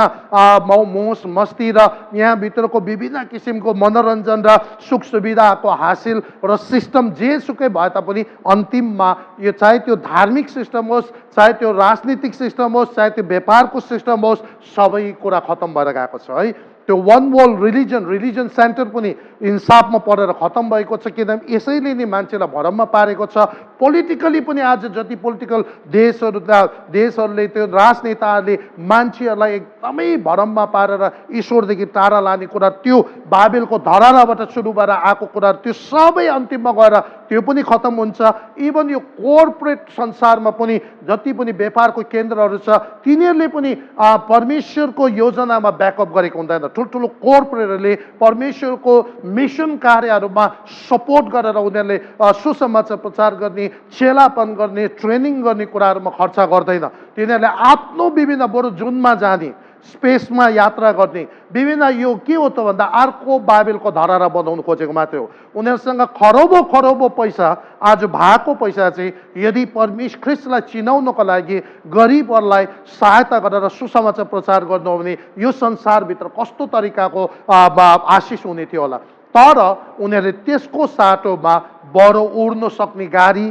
मोस मस्ती र यहाँभित्रको विभिन्न किसिमको मनोरञ्जन र सुख सुविधाको हासिल र सिस्टम जेसुकै भए तापनि अन्तिममा यो चाहे त्यो धार्मिक सिस्टम होस्, चाहे त्यो राजनीतिक सिस्टम होस्, चाहे त्यो व्यापारको सिस्टम होस्, सबै कुरा खतम भएर गएको छ है। त्यो वान वर्ल्ड रिलिजन सेन्टर पनि इन्साफमा परेर खतम भएको छ, किनभने यसैले नै मान्छेलाई भरममा पारेको छ। पोलिटिकली पनि आज जति पोलिटिकल देशहरूले त्यो राजनेताहरूले मान्छेहरूलाई एकदमै भरममा पारेर ईश्वरदेखि टाढा लाने कुरा, त्यो बाबेलको धरानाबाट सुरु भएर आएको कुरा, त्यो सबै अन्तिममा गएर त्यो पनि खतम हुन्छ। इभन यो कोर्पोरेट संसारमा पनि जति पनि व्यापारको केन्द्रहरू छ तिनीहरूले पनि परमेश्वरको योजनामा ब्याकअप गरेको हुँदैन। ठुल्ठुलो कोर्पोरेटहरूले परमेश्वरको मिसन कार्यहरूमा सपोर्ट गरेर उनीहरूले सुसमाचार प्रचार गर्ने, चेलापन गर्ने, ट्रेनिङ गर्ने कुराहरूमा खर्च गर्दैन। तिनीहरूले आफ्नो विभिन्न बरु जुनमा जाने, स्पेसमा यात्रा गर्ने, विभिन्न यो के हो त भन्दा अर्को बाबेलको धराना बनाउनु खोजेको मात्रै हो। उनीहरूसँग खरबौँ खरबौँ पैसा, आज भएको पैसा चाहिँ यदि परमेश्वर ख्रिस्टलाई चिनाउनको लागि गरिबहरूलाई सहायता गरेर सुसमाचार प्रचार गर्नु हो भने यो संसारभित्र कस्तो तरिकाको आशिष हुने थियो होला। तर उनीहरूले त्यसको साटोमा बडो उड्न सक्ने गाडी,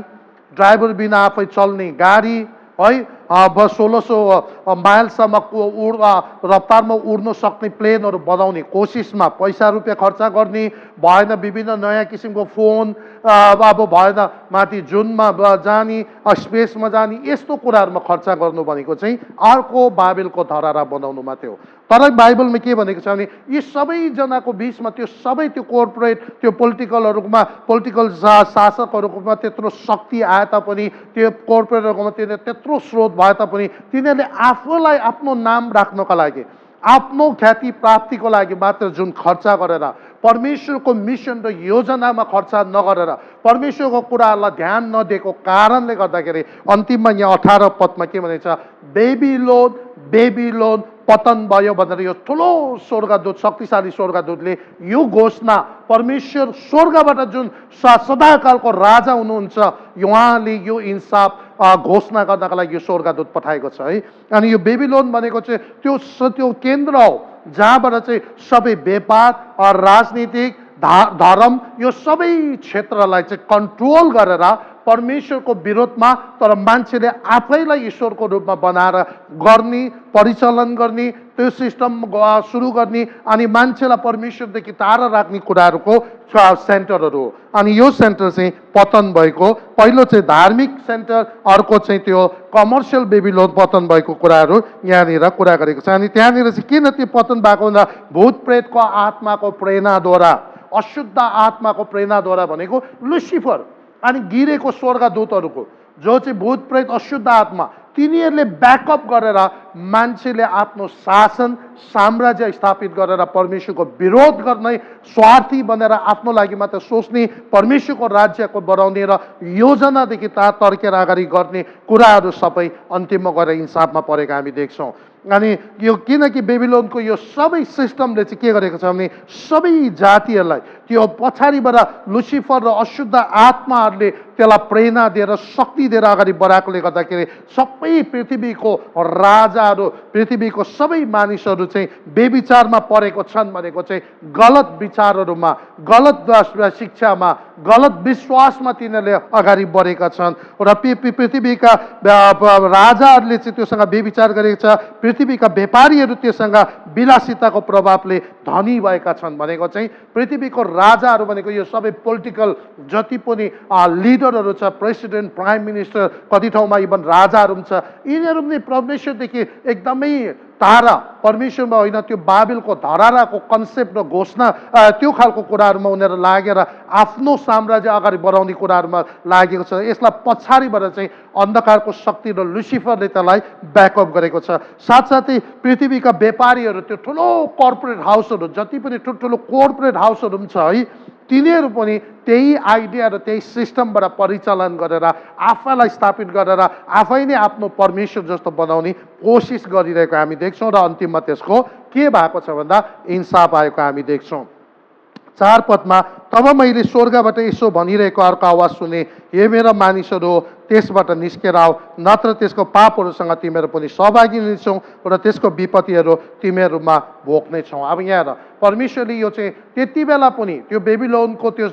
ड्राइभर बिना आफै चल्ने गाडी है, 1600 माइलसम्मको रफ्तारमा उड्न सक्ने प्लेनहरू बनाउने कोसिसमा पैसा रुपियाँ खर्च गर्ने, भएन विभिन्न नयाँ किसिमको फोन, अब भएन माथि जुनमा जाने, स्पेसमा जाने, यस्तो कुराहरूमा खर्च गर्नु भनेको चाहिँ अर्को बाबेलको धराना बनाउनु मात्रै हो। तर बाइबलमा के भनेको छ भने यी सबैजनाको बिचमा त्यो सबै त्यो कोर्पोरेट त्यो पोलिटिकलहरूमा पोलिटिकल शासकहरूकोमा त्यत्रो शक्ति आए तापनि, त्यो कोर्पोरेटहरूकोमा त्यत्रो स्रोत भए तापनि तिनीहरूले आफूलाई आफ्नो नाम राख्नका लागि, आफ्नो ख्याति प्राप्तिको लागि मात्र जुन खर्च गरेर परमेश्वरको मिसन र योजनामा खर्च नगरेर परमेश्वरको कुराहरूलाई ध्यान नदिएको कारणले गर्दाखेरि अन्तिममा यहाँ 18 पदमा के भनेको छ, बेबिलोन बेबिलोन पतन भयो भनेर यो ठुलो स्वर्गदूत, शक्तिशाली स्वर्गदूतले यो घोषणा परमेश्वर स्वर्गबाट जुन सदाकालको राजा हुनुहुन्छ उहाँले यो इन्साफ घोषणा गर्नका लागि यो स्वर्गदूत पठाएको छ है। अनि यो बेबिलोन भनेको चाहिँ त्यो केन्द्र हो जहाँबाट चाहिँ सबै व्यापार, राजनीतिक, धर्म यो सबै क्षेत्रलाई चाहिँ कन्ट्रोल गरेर परमेश्वरको विरोधमा तर मान्छेले आफैलाई ईश्वरको रूपमा बनाएर गर्ने, परिचालन गर्ने, त्यो सिस्टम सुरु गर्ने अनि मान्छेलाई परमेश्वरदेखि टाढा राख्ने कुराहरूको सेन्टरहरू हो। अनि यो सेन्टर चाहिँ पतन भएको, पहिलो चाहिँ धार्मिक सेन्टर, अर्को चाहिँ त्यो कमर्सियल बेबिलोन पतन भएको कुराहरू यहाँनिर कुरा गरेको छ। अनि त्यहाँनिर चाहिँ किन त्यो पतन भएको भन्दा भूत प्रेतको आत्माको प्रेरणाद्वारा, अशुद्ध आत्माको प्रेरणाद्वारा भनेको लुसिफर अनि गिरेको स्वर्गदूतहरूको जो चाहिँ भूत प्रेत अशुद्ध आत्मा तिनीहरूले ब्याकअप गरेर मान्छेले आफ्नो शासन साम्राज्य स्थापित गरेर परमेश्वरको विरोध गर्ने, स्वार्थी बनेर आफ्नो लागि मात्र सोच्ने, परमेश्वरको राज्यको बढाउने र योजनादेखि तर्केर अगाडि गर्ने कुराहरू सबै अन्तिममा गएर इन्साफमा परेको हामी देख्छौँ। अनि यो किनकि बेबिलोनको यो सबै सिस्टमले चाहिँ के गरेको छ भने सबै जातिहरूलाई त्यो पछाडिबाट लुसिफर र अशुद्ध आत्माहरूले त्यसलाई प्रेरणा दिएर शक्ति दिएर अगाडि बढाएकोले गर्दाखेरि सबै पृथ्वीको राजाहरू, पृथ्वीको सबै मानिसहरू चाहिँ बेविचारमा परेको छन् भनेको चाहिँ गलत विचारहरूमा, गलत शिक्षामा, गलत विश्वासमा तिनीहरूले अगाडि बढेका छन् र पृथ्वीका राजाहरूले चाहिँ त्योसँग बेविचार गरेको छ, पृथ्वीका व्यापारीहरू त्योसँग विलासिताको प्रभावले धनी भएका छन् भनेको चाहिँ पृथ्वीको राजाहरू भनेको यो सबै पोलिटिकल जति पनि लिडरहरू छ, प्रेसिडेन्ट, प्राइम मिनिस्टर, कति ठाउँमा इभन राजाहरू पनि छ, यिनीहरू पनि परमेश्वरदेखि एकदमै टाढा, परमेश्वरमा होइन त्यो बाबेलको धरानाको कन्सेप्ट र घोषणा त्यो खालको कुराहरूमा उनीहरू लागेर आफ्नो साम्राज्य अगाडि बढाउने कुराहरूमा लागेको छ। यसलाई पछाडिबाट चाहिँ अन्धकारको शक्ति र लुसिफरले त्यसलाई ब्याकअप गरेको छ। साथसाथै पृथ्वीका व्यापारीहरू, त्यो ठुलो कर्पोरेट हाउसहरू, जति पनि ठुल्ठुलो कर्पोरेट हाउसहरू पनि छ है, तिनीहरू पनि त्यही आइडिया र त्यही सिस्टमबाट परिचालन गरेर आफैलाई स्थापित गरेर आफै नै आफ्नो परमेश्वर जस्तो बनाउने कोसिस गरिरहेको हामी देख्छौँ र अन्तिममा त्यसको के भएको छ भन्दा इन्साफ आएको हामी देख्छौँ। 4 पदमा तब मैले स्वर्गबाट यसो भनिरहेको अर्को आवाज सुने, हे मेरा मानिसहरू त्यसबाट निस्केर आऊ, नत्र त्यसको पापहरूसँग तिमीहरू पनि सहभागी हुनेछौ र त्यसको विपत्तिहरू तिमीहरूमा भोग्नेछौ। अब यहाँ हेर, परमेश्वरले यो चाहिँ त्यति बेला पनि त्यो बेबिलोनको त्यो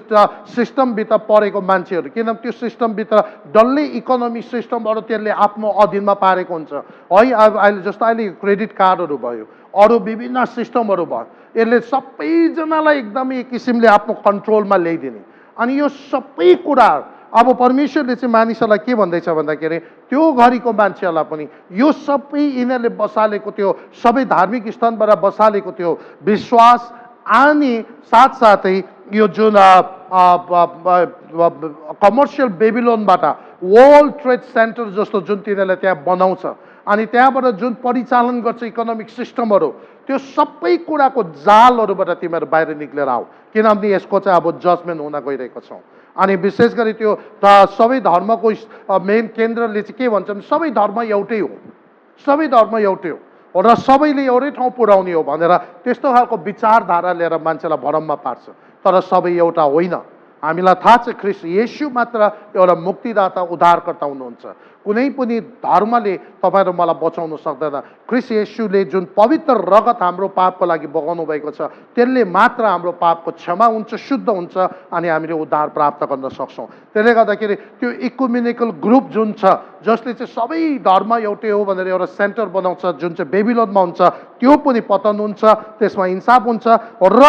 सिस्टमभित्र परेको मान्छेहरू, किन त्यो सिस्टमभित्र डल्लै इकोनोमिक सिस्टमबाट त्यसले आफ्नो अधीनमा पारेको हुन्छ है। अब अहिले जस्तो अहिले क्रेडिट कार्डहरू भयो, अरू विभिन्न सिस्टमहरू भयो, यसले सबैजनालाई एकदमै एक किसिमले आफ्नो कन्ट्रोलमा ल्याइदिने। अनि यो सबै कुरा अब परमेश्वरले चाहिँ मानिसहरूलाई के भन्दैछ भन्दाखेरि त्यो घरिको मान्छेहरूलाई पनि यो सबै यिनीहरूले बसालेको त्यो सबै धार्मिक स्थानबाट बसालेको त्यो विश्वास अनि साथसाथै यो जुन कमर्सियल बेबिलोनबाट वर्ल्ड ट्रेड सेन्टर जस्तो जुन तिनीहरूले त्यहाँ बनाउँछ अनि त्यहाँबाट जुन परिचालन गर्छ इकोनोमिक सिस्टमहरू, त्यो सबै कुराको जालहरूबाट तिमीहरू बाहिर निक्लेर आऊ, किनभने यसको चाहिँ अब जजमेन्ट हुन गइरहेको छौँ। अनि विशेष गरी त्यो सबै धर्मको मेन केन्द्रले चाहिँ के भन्छ भने सबै धर्म एउटै हो, सबै धर्म एउटै हो र सबैले एउटै ठाउँ पुर्याउने हो भनेर त्यस्तो खालको विचारधारा लिएर मान्छेलाई भरममा पार्छ। तर सबै एउटा होइन। हामीलाई थाहा छ ख्रिस्ट येशू मात्र एउटा मुक्तिदाता उद्धारकर्ता हुनुहुन्छ। कुनै पनि धर्मले तपाईँ र मलाई बचाउन सक्दैन। ख्रिस्ट येशूले जुन पवित्र रगत हाम्रो पापको लागि बगाउनु भएको छ त्यसले मात्र हाम्रो पापको क्षमा हुन्छ, शुद्ध हुन्छ अनि हामीले उद्धार प्राप्त गर्न सक्छौँ। त्यसले गर्दाखेरि त्यो इकुमेनिकल ग्रुप जुन छ जसले चाहिँ सबै धर्म एउटै हो भनेर एउटा सेन्टर बनाउँछ जुन चाहिँ बेबिलोनमा हुन्छ, त्यो पनि पतन हुन्छ, त्यसमा इन्साफ हुन्छ र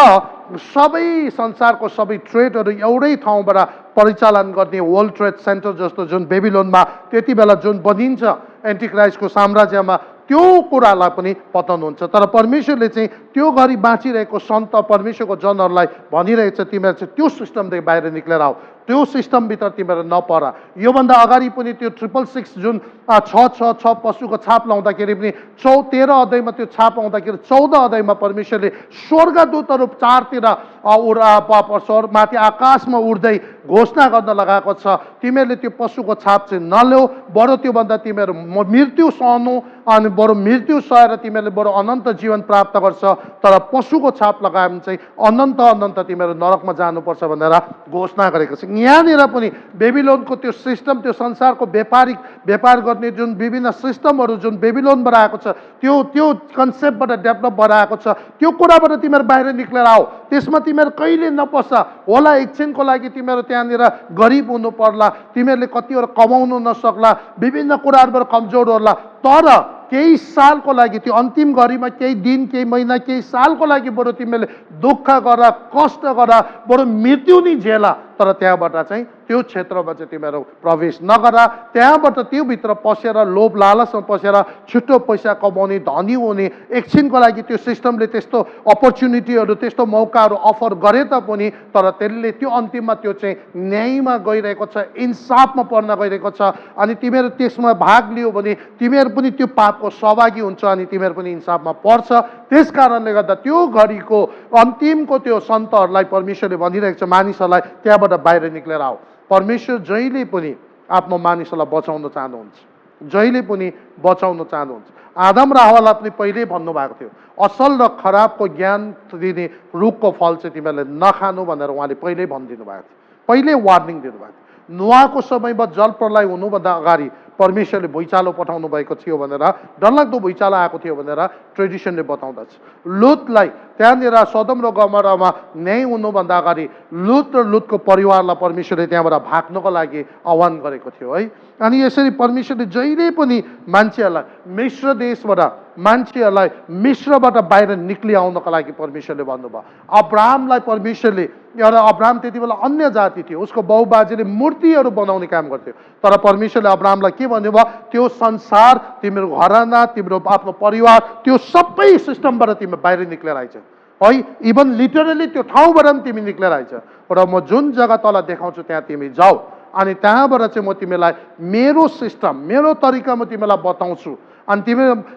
सबै संसारको सबै ट्रेडहरू एउटै ठाउँबाट परिचालन गर्ने वर्ल्ड ट्रेड सेन्टर जस्तो जुन बेबिलोनमा त्यति बेला जुन बनिन्छ एन्टिक्राइस्टको साम्राज्यमा, त्यो कुरालाई पनि पतन हुन्छ। तर परमेश्वरले चाहिँ त्यो घरि बाँचिरहेको सन्त परमेश्वरको जनहरूलाई भनिरहेको छ तिमीहरू चाहिँ त्यो सिस्टमदेखि बाहिर निक्लेर आऊ, त्यो सिस्टमभित्र तिमीहरू नपर। योभन्दा अगाडि पनि त्यो 666 जुन 666 पशुको छाप लाउँदाखेरि पनि 13 अध्यायमा त्यो छाप आउँदाखेरि 14 अध्यायमा परमेश्वरले स्वर्गदूतहरू चारतिर माथि आकाशमा उड्दै घोषणा गर्न लगाएको छ, तिमीहरूले त्यो पशुको छाप चाहिँ नल्याऊ, बरु त्योभन्दा तिमीहरू मृत्यु सहनु अनि बरु मृत्यु सहेर तिमीहरूले बरु अनन्त जीवन प्राप्त गर्छ, तर पशुको छाप लगायो भने चाहिँ अनन्त अनन्त तिमीहरू नरकमा जानुपर्छ भनेर घोषणा गरेको छ। यहाँनिर पनि बेबिलोनको त्यो सिस्टम, त्यो संसारको व्यापार गर्ने जुन विभिन्न सिस्टमहरू जुन बेबिलोनबाट आएको छ, त्यो कन्सेप्टबाट डेभलप भएर आएको छ, त्यो कुराबाट तिमीहरू बाहिर निक्लेर आऊ। त्यसमा तिमीहरू कहिले नपस्छ होला। एकछिनको लागि तिमीहरू त्यहाँनिर गरिब हुनु पर्ला, तिमीहरूले कतिवटा कमाउनु नसक्ला, विभिन्न कुराहरूबाट कमजोर होला, तर केही सालको लागि त्यो अन्तिम घडीमा केही दिन, केही महिना, केही सालको लागि बरु तिमीहरूले दुःख गर, कष्ट गर, बरु मृत्यु नै झेला, तर त्यहाँबाट चाहिँ त्यो क्षेत्रमा चाहिँ तिमीहरू प्रवेश नगर। त्यहाँबाट त्योभित्र पसेर लोभ लालचमा पसेर छिट्टो पैसा कमाउने, धनी हुने, एकछिनको लागि त्यो सिस्टमले त्यस्तो अपर्च्युनिटीहरू, त्यस्तो मौकाहरू अफर गरे तापनि तर त्यसले त्यो अन्तिममा त्यो चाहिँ न्यायमा गइरहेको छ, इन्साफमा पर्न गइरहेको छ। अनि तिमीहरू त्यसमा भाग लियो भने तिमीहरू पनि त्यो पापको सहभागी हुन्छ अनि तिमीहरू पनि इन्साफमा पर्छ। त्यस कारणले गर्दा त्यो घडीको अन्तिमको त्यो सन्तहरूलाई परमेश्वरले भनिरहेको छ मानिसहरूलाई त्यहाँबाट बाहिर निक्लेर आऊ। परमेश्वर जहिले पनि आफ्नो मानिसहरूलाई बचाउन चाहनुहुन्छ, जहिले पनि बचाउन चाहनुहुन्छ। आदम र हव्वालाई पनि पहिल्यै भन्नुभएको थियो असल र खराबको ज्ञान दिने रुखको फल चाहिँ तिमीहरूले नखानु भनेर उहाँले पहिल्यै भनिदिनु भएको थियो, पहिल्यै वार्निङ दिनुभएको थियो। नुहाको समयमा जल प्रलय हुनुभन्दा अगाडि परमेश्वरले भुइँचालो पठाउनु भएको थियो भनेर, डरलाग्दो भुइँचालो आएको थियो भनेर ट्रेडिसनले बताउँदछ। लुतलाई त्यहाँनिर सदम र गमोरामा न्याय हुनुभन्दा अगाडि लुत र लुतको परिवारलाई परमेश्वरले त्यहाँबाट भाग्नको लागि आह्वान गरेको थियो है। अनि यसरी परमेश्वरले जहिले पनि मान्छेहरूलाई मिश्र देशबाट, मान्छेहरूलाई मिश्रबाट बाहिर निक्लिआउनको लागि परमेश्वरले भन्नुभयो। अब्राहमलाई परमेश्वरले, एउटा अब्राहम त्यति बेला अन्य जाति थियो, उसको बाउबाजेले मूर्तिहरू बनाउने काम गर्थ्यो, तर परमेश्वरले अब्राहमलाई के भन्नुभयो, त्यो संसार, तिम्रो घराना, तिम्रो आफ्नो परिवार, त्यो सबै सिस्टमबाट तिमी बाहिर निक्लेर आइछ है। इभन लिटरली त्यो ठाउँबाट पनि तिमी निक्लेर आइछ र म जुन जग्गा तँलाई देखाउँछु त्यहाँ तिमी जाऊ अनि त्यहाँबाट चाहिँ म तिमीलाई मेरो सिस्टम, मेरो तरिका म तिमीलाई बताउँछु अनि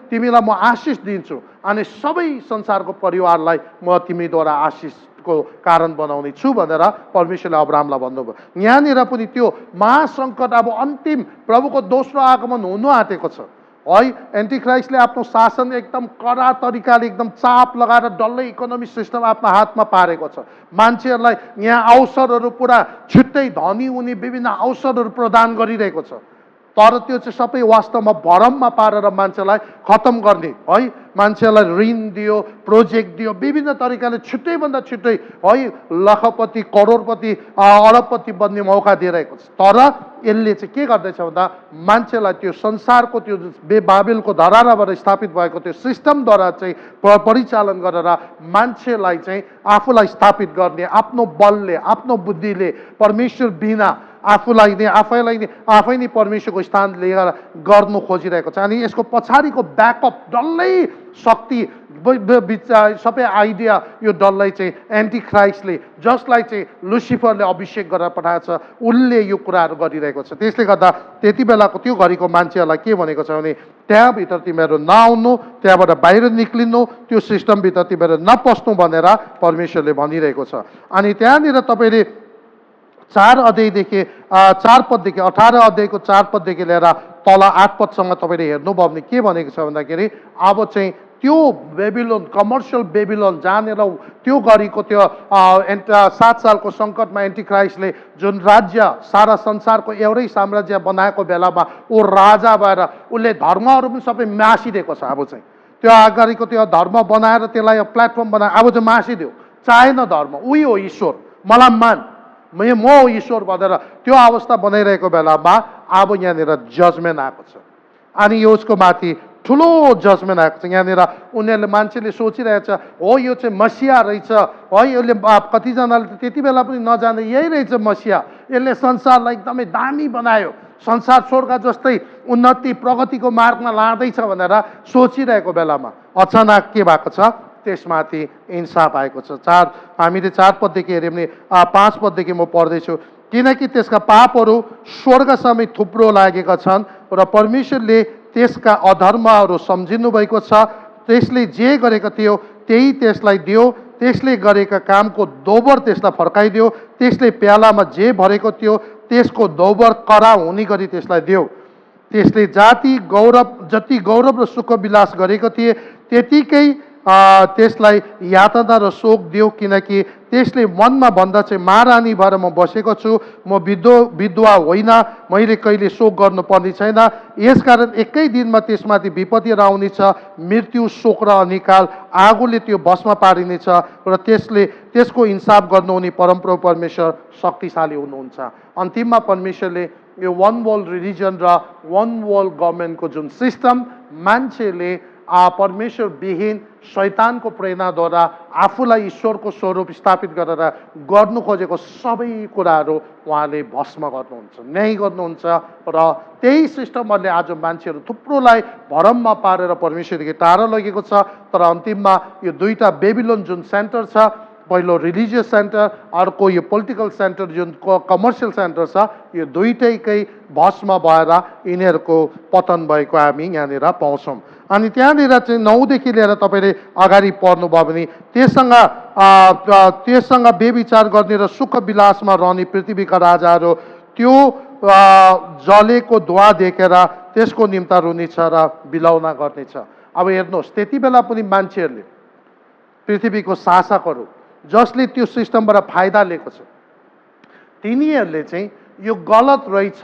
तिमीलाई म आशिष दिन्छु अनि सबै संसारको परिवारलाई म तिमीद्वारा आशिषको कारण बनाउने छु भनेर परमेश्वरले अब्राहमलाई भन्नुभयो। यहाँनिर पनि त्यो महासङ्कट अब अन्तिम प्रभुको दोस्रो आगमन हुनु आँटेको छ है। एन्टिक्राइस्टले आफ्नो शासन एकदम कडा तरिकाले एकदम चाप लगाएर डल्लै इकोनोमिक सिस्टम आफ्नो हातमा पारेको छ। मान्छेहरूलाई यहाँ अवसरहरू पुरा छिट्टै धनी हुने विभिन्न अवसरहरू प्रदान गरिरहेको छ। तर त्यो चाहिँ सबै वास्तवमा भरममा पारेर मान्छेलाई खतम गर्ने है। मान्छेलाई ऋण दियो, प्रोजेक्ट दियो, विभिन्न तरिकाले छिट्टैभन्दा छिट्टै है लखपति, करोडपति, अरबपति बन्ने मौका दिइरहेको छ। तर यसले चाहिँ के गर्दैछ भन्दा मान्छेलाई त्यो संसारको त्यो बाबेलको धरानाबाट स्थापित भएको त्यो सिस्टमद्वारा चाहिँ परिचालन गरेर मान्छेलाई चाहिँ आफूलाई स्थापित गर्ने आफ्नो बलले, आफ्नो बुद्धिले, परमेश्वर बिना आफूलाई नै आफै नै परमेश्वरको स्थान लिएर गर्नु खोजिरहेको छ। अनि यसको पछाडिको ब्याकअप डल्लै शक्ति सबै आइडिया यो डल्लै चाहिँ एन्टिक्राइस्टले, जसलाई चाहिँ लुसिफरले अभिषेक गरेर पठाएको छ, उसले यो कुराहरू गरिरहेको छ। त्यसले गर्दा त्यति बेलाको त्यो घडीको मान्छेहरूलाई के भनेको छ भने त्यहाँभित्र तिमीहरू नआउनु, त्यहाँबाट बाहिर निक्लिनु, त्यो सिस्टमभित्र तिमीहरू नपस्नु भनेर परमेश्वरले भनिरहेको छ। अनि त्यहाँनिर तपाईँले 4 अध्यायदेखि 4 पददेखि 18 अध्यायको 4 पददेखि लिएर तल 8 पदसँग तपाईँले हेर्नुभयो भने के भनेको छ भन्दाखेरि अब चाहिँ त्यो बेबिलोन, कमर्सियल बेबिलोन जहाँनिर त्यो घडीको त्यो 7 सालको सङ्कटमा एन्टिक्राइस्टले जुन राज्य सारा संसारको एउटै साम्राज्य बनाएको बेलामा ऊ राजा भएर उसले धर्महरू पनि सबै मासिदिएको छ। अब चाहिँ त्यो अगाडिको त्यो धर्म बनाएर त्यसलाई प्लेटफर्म बनाएर अब चाहिँ मासिदियो, चाहेन धर्म, उही हो ईश्वर, मलाई मान, म ईश्वर भनेर त्यो अवस्था बनाइरहेको बेलामा अब यहाँनिर जजमेन्ट आएको छ। अनि यो उसको माथि ठुलो जजमेन्ट आएको छ। यहाँनिर उनीहरूले मान्छेले सोचिरहेछ हो यो चाहिँ मसिया रहेछ है। यसले कतिजनाले त त्यति बेला पनि नजाने यही रहेछ मसिया, यसले संसारलाई एकदमै दामी बनायो, संसार स्वर्ग जस्तै उन्नति प्रगतिको मार्गमा लाँदैछ भनेर सोचिरहेको बेलामा अचानक के भएको छ, त्यसमाथि इन्साफ आएको छ। हामीले 4 पददेखि हेऱ्यौँ भने 5 पददेखि म पढ्दैछु। किनकि त्यसका पापहरू स्वर्ग समेत थुप्रो लागेका छन् र परमेश्वरले त्यसका अधर्महरू सम्झिनु भएको छ। त्यसले जे गरेको थियो त्यही त्यसलाई दियो, त्यसले गरेका कामको दोबर त्यसलाई फर्काइदियो, त्यसले प्यालामा जे भरेको थियो त्यसको दोबर कडा हुने गरी त्यसलाई दियो। त्यसले जति गौरव र सुख विलास गरेको थिए त्यतिकै त्यसलाई यातना र शोक दियो। किनकि त्यसले मनमा भन्दा चाहिँ महारानी भएर म बसेको छु, म विधवा होइन, मैले कहिले शोक गर्नुपर्ने छैन। यसकारण एकै दिनमा त्यसमाथि विपत्ति आउनेछ, मृत्यु, शोक र अनिकाल, आगोले त्यो भस्म पारिनेछ र त्यसको इन्साफ गर्नुहुने परमप्रभु परमेश्वर शक्तिशाली हुनुहुन्छ। अन्तिममा परमेश्वरले यो वान वर्ल्ड रिलिजन र वान वर्ल्ड गभर्मेन्टको जुन सिस्टम मान्छेले परमेश्वर विहीन शैतानको प्रेरणाद्वारा आफूलाई ईश्वरको स्वरूप स्थापित गरेर गर्नु खोजेको सबै कुराहरू उहाँले भस्म गर्नुहुन्छ, न्याय गर्नुहुन्छ। र त्यही सिस्टमहरूले आज मान्छेहरू थुप्रोलाई भरममा पारेर परमेश्वरदेखि टाढा लगेको छ। तर अन्तिममा यो दुईटा बेबिलोन जुन सेन्टर छ, पहिलो रिलिजियस सेन्टर, अर्को यो पोलिटिकल सेन्टर जुन कमर्सियल सेन्टर छ, यो दुईटैकै भस्म भएर यिनीहरूको पतन भएको हामी यहाँनिर पाउँछौँ। अनि त्यहाँनिर चाहिँ 9 देखि लिएर तपाईँले अगाडि पढ्नुभयो भने त्यससँग बेविचार गर्ने र सुख विलासमा रहने पृथ्वीका राजाहरू त्यो जलेको धुवा देखेर त्यसको निम्ता रुनेछ र बिलौना गर्नेछ। अब हेर्नुहोस्, त्यति बेला पनि मान्छेहरूले, पृथ्वीको शासकहरू जसले त्यो सिस्टमबाट फाइदा लिएको छ, तिनीहरूले चाहिँ यो गलत रहेछ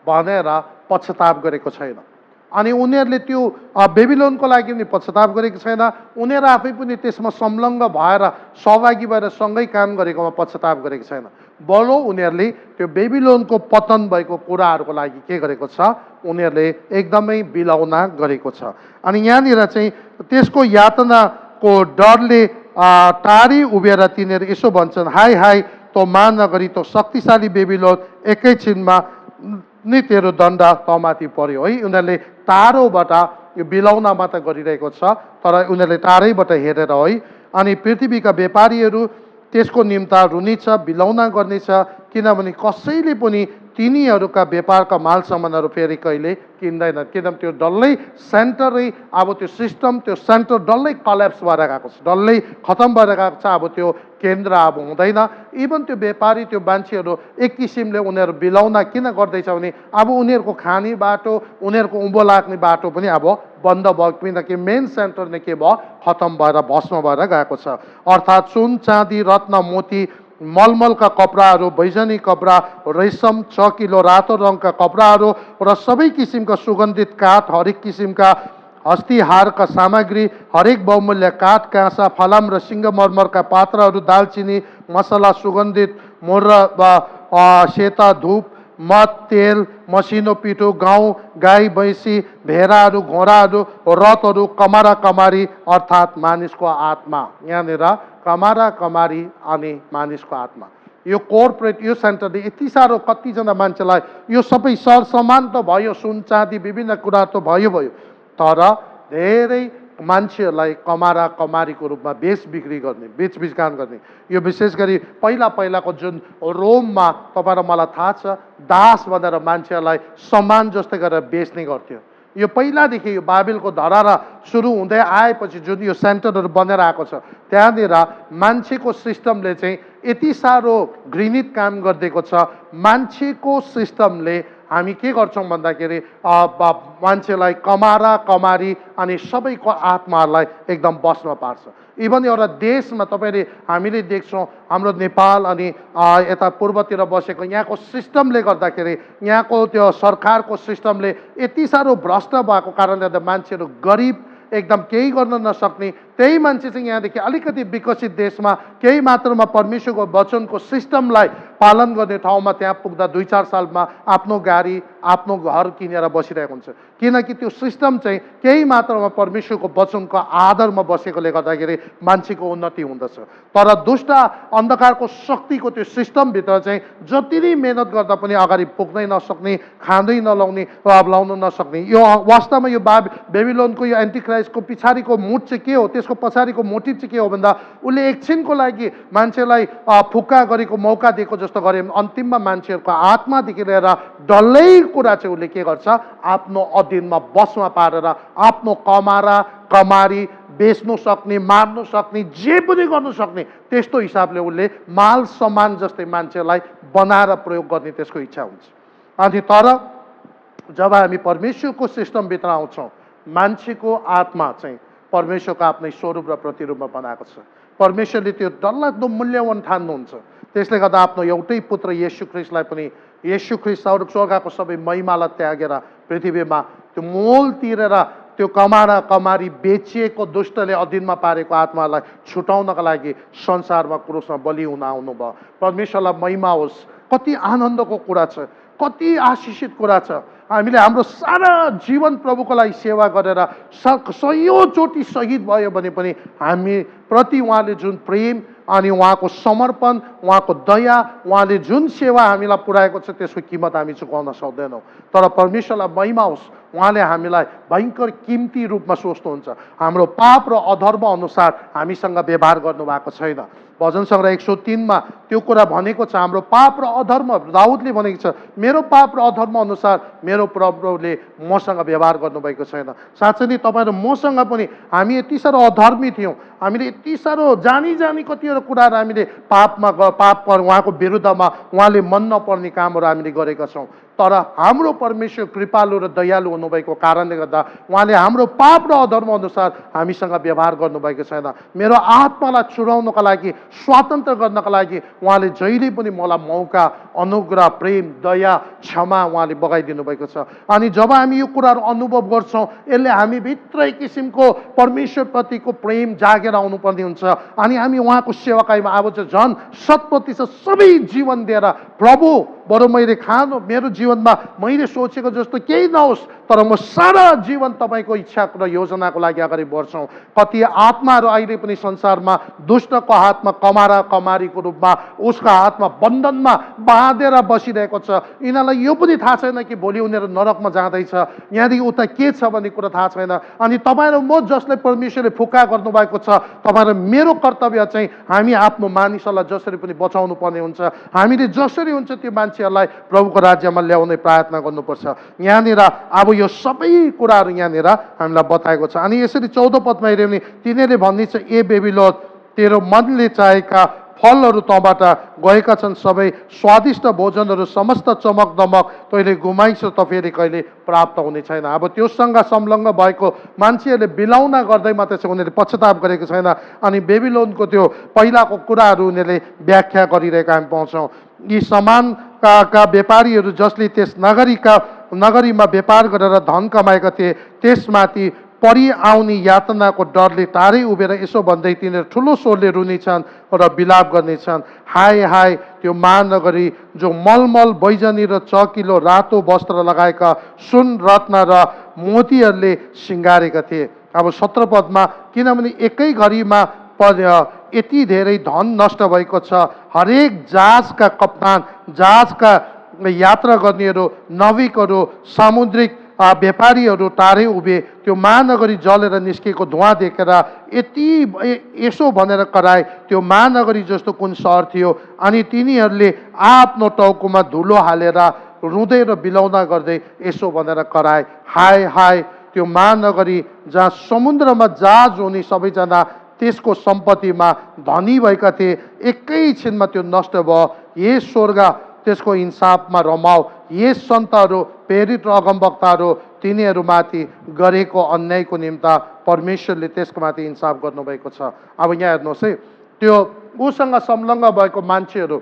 भनेर पश्चाताप गरेको छैन। अनि उनीहरूले त्यो बेबिलोनको लागि पनि पश्चाताप गरेको छैन, उनीहरू आफै पनि त्यसमा संलग्न भएर सहभागी भएर सँगै काम गरेकोमा पश्चाताप गरेको छैन। बरु उनीहरूले त्यो बेबिलोनको पतन भएको कुराहरूको लागि के गरेको छ, उनीहरूले एकदमै बिलौना गरेको छ। अनि यहाँनिर चाहिँ त्यसको यातनाको डरले टाढी उभिएर तिनीहरू यसो भन्छन्, हाय हाय तँ मान नगरी तँ शक्तिशाली बेबिलोन एकैछिनमा नि तेरो दण्ड तमाथि पर्यो है। उनीहरूले टाढोबाट यो बिलौना मात्र गरिरहेको छ, तर उनीहरूले टाढैबाट हेरेर है। अनि पृथ्वीका व्यापारीहरू त्यसको निम्ता रुनेछ, बिलौना गर्नेछ, किनभने कसैले पनि तिनीहरूका व्यापारका माल सामानहरू फेरि कहिले किन्दैन, किनभने त्यो डल्लै सेन्टरै अब त्यो सिस्टम, त्यो सेन्टर डल्लै कलेप्स भएर गएको छ, डल्लै खतम भएर गएको छ। अब त्यो केन्द्र अब हुँदैन। इभन त्यो व्यापारी, त्यो मान्छेहरू एक किसिमले उनीहरू बिलाउन किन गर्दैछ भने अब उनीहरूको खाने बाटो, उनीहरूको उँभो लाग्ने बाटो पनि अब बन्द भयो, किनकि मेन सेन्टर नै के भयो, खतम भएर भस्म भएर गएको छ। अर्थात् सुन, चाँदी, रत्न, मोती, मलमलका कपडाहरू, बैजनी कपडा, रेशम, चकिलो रातो रङका कपडाहरू र सबै किसिमका सुगन्धित काठ, हरेक किसिमका हस्तिहारका सामग्री, हरेक बहुमूल्य काठ, काँसा, फलाम र सिङ्गमरमरका पात्रहरू, दालचिनी, मसला, सुगन्धित मुर्र सेता, धूप, मद, तेल, मसिनो पिठो, गाउँ, गाई, भैँसी, भेडाहरू, घोडाहरू, रथहरू, कमारा कमारी अर्थात् मानिसको आत्मा। यहाँनिर कमारा कमारी अनि मानिसको आत्मा, यो कोर्पोरेट, यो सेन्टरले यति साह्रो कतिजना मान्छेलाई यो सबै सरसामान त भयो, सुन चाँदी विभिन्न कुरा त भयो, तर धेरै मान्छेहरूलाई कमारा कमारीको रूपमा बेच बिक्री गर्ने, बेचबिखन गर्ने। यो विशेष गरी पहिलाको जुन रोममा तपाईँ र मलाई थाहा छ, दास भनेर मान्छेहरूलाई सम्मान जस्तै गरेर बेच्ने गर्थ्यो। यो पहिलादेखि यो बाबिलको धरारा सुरु हुँदै आएपछि जुन यो सेन्टरहरू बनेर आएको छ, त्यहाँनिर मान्छेको सिस्टमले चाहिँ यति साह्रो घृणित काम गरिदिएको छ। मान्छेको सिस्टमले हामी के गर्छौँ भन्दाखेरि मान्छेलाई कमारा कमारी अनि सबैको आत्माहरूलाई एकदम बसमा पार्छ। इभन एउटा देशमा तपाईँले हामीले देख्छौँ, हाम्रो नेपाल अनि यता पूर्वतिर बसेको यहाँको सिस्टमले गर्दाखेरि, यहाँको त्यो सरकारको सिस्टमले यति साह्रो भ्रष्ट भएको कारणले गर्दा मान्छेहरू गरिब, एकदम केही गर्न नसक्ने, त्यही मान्छे चाहिँ यहाँदेखि अलिकति विकसित देशमा केही मात्रामा परमेश्वरको वचनको सिस्टमलाई पालन गर्ने ठाउँमा त्यहाँ पुग्दा 2-4 सालमा आफ्नो गाडी, आफ्नो घर किनेर बसिरहेको हुन्छ, किनकि त्यो सिस्टम चाहिँ केही मात्रामा परमेश्वरको वचनको आधारमा बसेकोले गर्दाखेरि मान्छेको उन्नति हुँदछ। तर दुष्ट अन्धकारको शक्तिको त्यो सिस्टमभित्र चाहिँ जति नै मेहनत गर्दा पनि अगाडि पुग्नै नसक्ने, खाँदै नलाउने, लाउन नसक्ने। यो वास्तवमा यो बेबिलोनको यो एन्टिक्राइस्टको पछाडिको मुड चाहिँ के हो, त्यसको पछाडिको मोटिभ चाहिँ के हो भन्दा उसले एकछिनको लागि मान्छेलाई फुक्का गरेको मौका दिएको जस्तो गरे, अन्तिममा मान्छेहरूको आत्मादेखि लिएर डल्लै कुरा चाहिँ उसले के गर्छ, आफ्नो अधीनमा बसमा पारेर आफ्नो कमारा कमारी बेच्नु सक्ने, मार्नु सक्ने, जे पनि गर्नु सक्ने, त्यस्तो हिसाबले उसले माल सामान जस्तै मान्छेलाई बनाएर प्रयोग गर्ने त्यसको इच्छा हुन्छ। अनि तर जब हामी परमेश्वरको सिस्टमभित्र आउँछौँ, मान्छेको आत्मा चाहिँ परमेश्वरको आफ्नै स्वरूप र प्रतिरूपमा बनाएको छ। परमेश्वरले त्यो डरलाग्दो मूल्यवान ठान्नुहुन्छ, त्यसले गर्दा आफ्नो एउटै पुत्र येशू ख्रीष्टलाई पनि, येशू ख्रीष्ट स्वर्गको सबै महिमालाई त्यागेर पृथ्वीमा त्यो मोल तिरेर त्यो कमारा कमारी बेचिएको दुष्टले अधीनमा पारेको आत्मालाई छुटाउनका लागि संसारमा क्रुसमा बलि हुन आउनुभयो। परमेश्वरलाई महिमा होस्। कति आनन्दको कुरा छ, कति आशिषित कुरा छ। हामीले हाम्रो सारा जीवन प्रभुको लागि सेवा गरेर सयौँचोटि शहीद भयो भने पनि हामी प्रति उहाँले जुन प्रेम अनि उहाँको समर्पण, उहाँको दया, उहाँले जुन सेवा हामीलाई पुर्याएको छ त्यसको किमत हामी चुकाउन सक्दैनौँ। तर परमेश्वरलाई महिमा होस्, उहाँले हामीलाई भयङ्कर किम्ती रूपमा सोच्नुहुन्छ। हाम्रो पाप र अधर्म अनुसार हामीसँग व्यवहार गर्नुभएको छैन। भजन सङ्ग्रह 103 त्यो कुरा भनेको छ, हाम्रो पाप र अधर्म, दाउदले भनेको छ, मेरो पाप र अधर्म अनुसार मेरो प्रभुले मसँग व्यवहार गर्नुभएको छैन। साँच्चै नै तपाईँ र मसँग पनि हामी यति साह्रो अधर्मी थियौँ, हामीले यति साह्रो जानी कतिवटा कुराहरू हामीले पाप उहाँको विरुद्धमा उहाँले मन नपर्ने कामहरू हामीले गरेका छौँ। तर हाम्रो परमेश्वर कृपालु र दयालु हुनुभएको कारणले गर्दा उहाँले हाम्रो पाप र अधर्म अनुसार हामीसँग व्यवहार गर्नुभएको छैन। मेरो आत्मालाई छुटाउनको लागि, स्वतन्त्र गर्नका लागि उहाँले जहिले पनि मलाई मौका, अनुग्रह, प्रेम, दया, क्षमा उहाँले बगाइदिनु भएको छ। अनि जब हामी यो कुराहरू अनुभव गर्छौँ, यसले हामी भित्र एक किसिमको परमेश्वरप्रतिको प्रेम जागेर आउनुपर्ने हुन्छ। अनि हामी उहाँको सेवाकाईमा अब चाहिँ झन् 100% सबै जीवन दिएर, प्रभु बरु मैले मेरो जीवनमा मैले सोचेको जस्तो केही नहोस्, तर म सारा जीवन तपाईँको इच्छाको र योजनाको लागि अगाडि बढ्छौँ। कति आत्माहरू अहिले पनि संसारमा दुष्टको हातमा कमारा कमारीको रूपमा उसको हातमा बन्धनमा बाँधेर बसिरहेको छ। यिनीहरूलाई यो पनि थाहा छैन कि भोलि उनीहरू नरकमा जाँदैछ, यहाँदेखि उता के छ भन्ने कुरा थाहा छैन। अनि तपाईँ र म जसले परमेश्वरले फुक्का गर्नुभएको छ, तपाईँ र मेरो कर्तव्य चाहिँ हामी आफ्नो मानिसहरूलाई जसरी पनि बचाउनु पर्ने हुन्छ। हामीले जसरी हुन्छ त्यो मान्छे मान्छेहरूलाई प्रभुको राज्यमा ल्याउने प्रार्थना गर्नुपर्छ। यहाँनिर अब यो सबै कुराहरू यहाँनिर हामीलाई बताएको छ। अनि यसरी 14 पदमा हेऱ्यो भने तिनीहरूले भन्ने छ, ए बेबिलोन, तेरो मनले चाहेका फलहरू तँबाट गएका छन्, सबै स्वादिष्ट भोजनहरू, समस्त चमक दमक तैँले गुमाइछौ त फेरि कहिले प्राप्त हुने छैन। अब त्योसँग संलग्न भएको मान्छेहरूले बिलाउना गर्दै मात्रै छ, उनीहरूले पश्चाताप गरेको छैन। अनि बेबिलोनको त्यो पहिलाको कुराहरू उनीहरूले व्याख्या गरिरहेको हामी पाउँछौँ। यी सामानका व्यापारीहरू जसले त्यस नगरीमा व्यापार गरेर धन कमाएका थिए, त्यसमाथि परि आउने यातनाको डरले टाढै उभिएर यसो भन्दै तिनीहरू ठुलो स्वरले रुनेछन् र बिलाप गर्नेछन्, हाय हाय त्यो महानगरी जो मलमल बैजनी र चकिलो रातो वस्त्र लगाएका सुन रत्न र मोतीहरूले सिँगारेका थिए। अब 17 पदमा, किनभने एकै घडीमा यति धेरै धन नष्ट भएको छ, हरेक जहाजका कप्तान, जहाजका यात्रा गर्नेहरू, नाविकहरू, सामुद्रिक व्यापारीहरू टाढै उभे। त्यो महानगरी जलेर निस्केको धुवा देखेर यति यसो भनेर कराए, त्यो महानगरी जस्तो कुन सहर थियो। अनि तिनीहरूले आफ्नो टाउकोमा धुलो हालेर रुँदै र बिलाउँदा गर्दै यसो भनेर कराए, हाय हाय त्यो महानगरी जहाँ समुद्रमा जहाज हुने सबैजना त्यसको सम्पत्तिमा धनी भएका थिए, एकैछिनमा त्यो नष्ट भयो। ये स्वर्ग त्यसको इन्साफमा रमाऊ, ये सन्तहरू, प्रेरित र अगमवक्ताहरू, तिनीहरूमाथि गरेको अन्यायको निम्ति परमेश्वरले त्यसको माथि इन्साफ गर्नुभएको छ। अब यहाँ हेर्नुहोस् है, त्यो उसँग संलग्न भएको मान्छेहरू,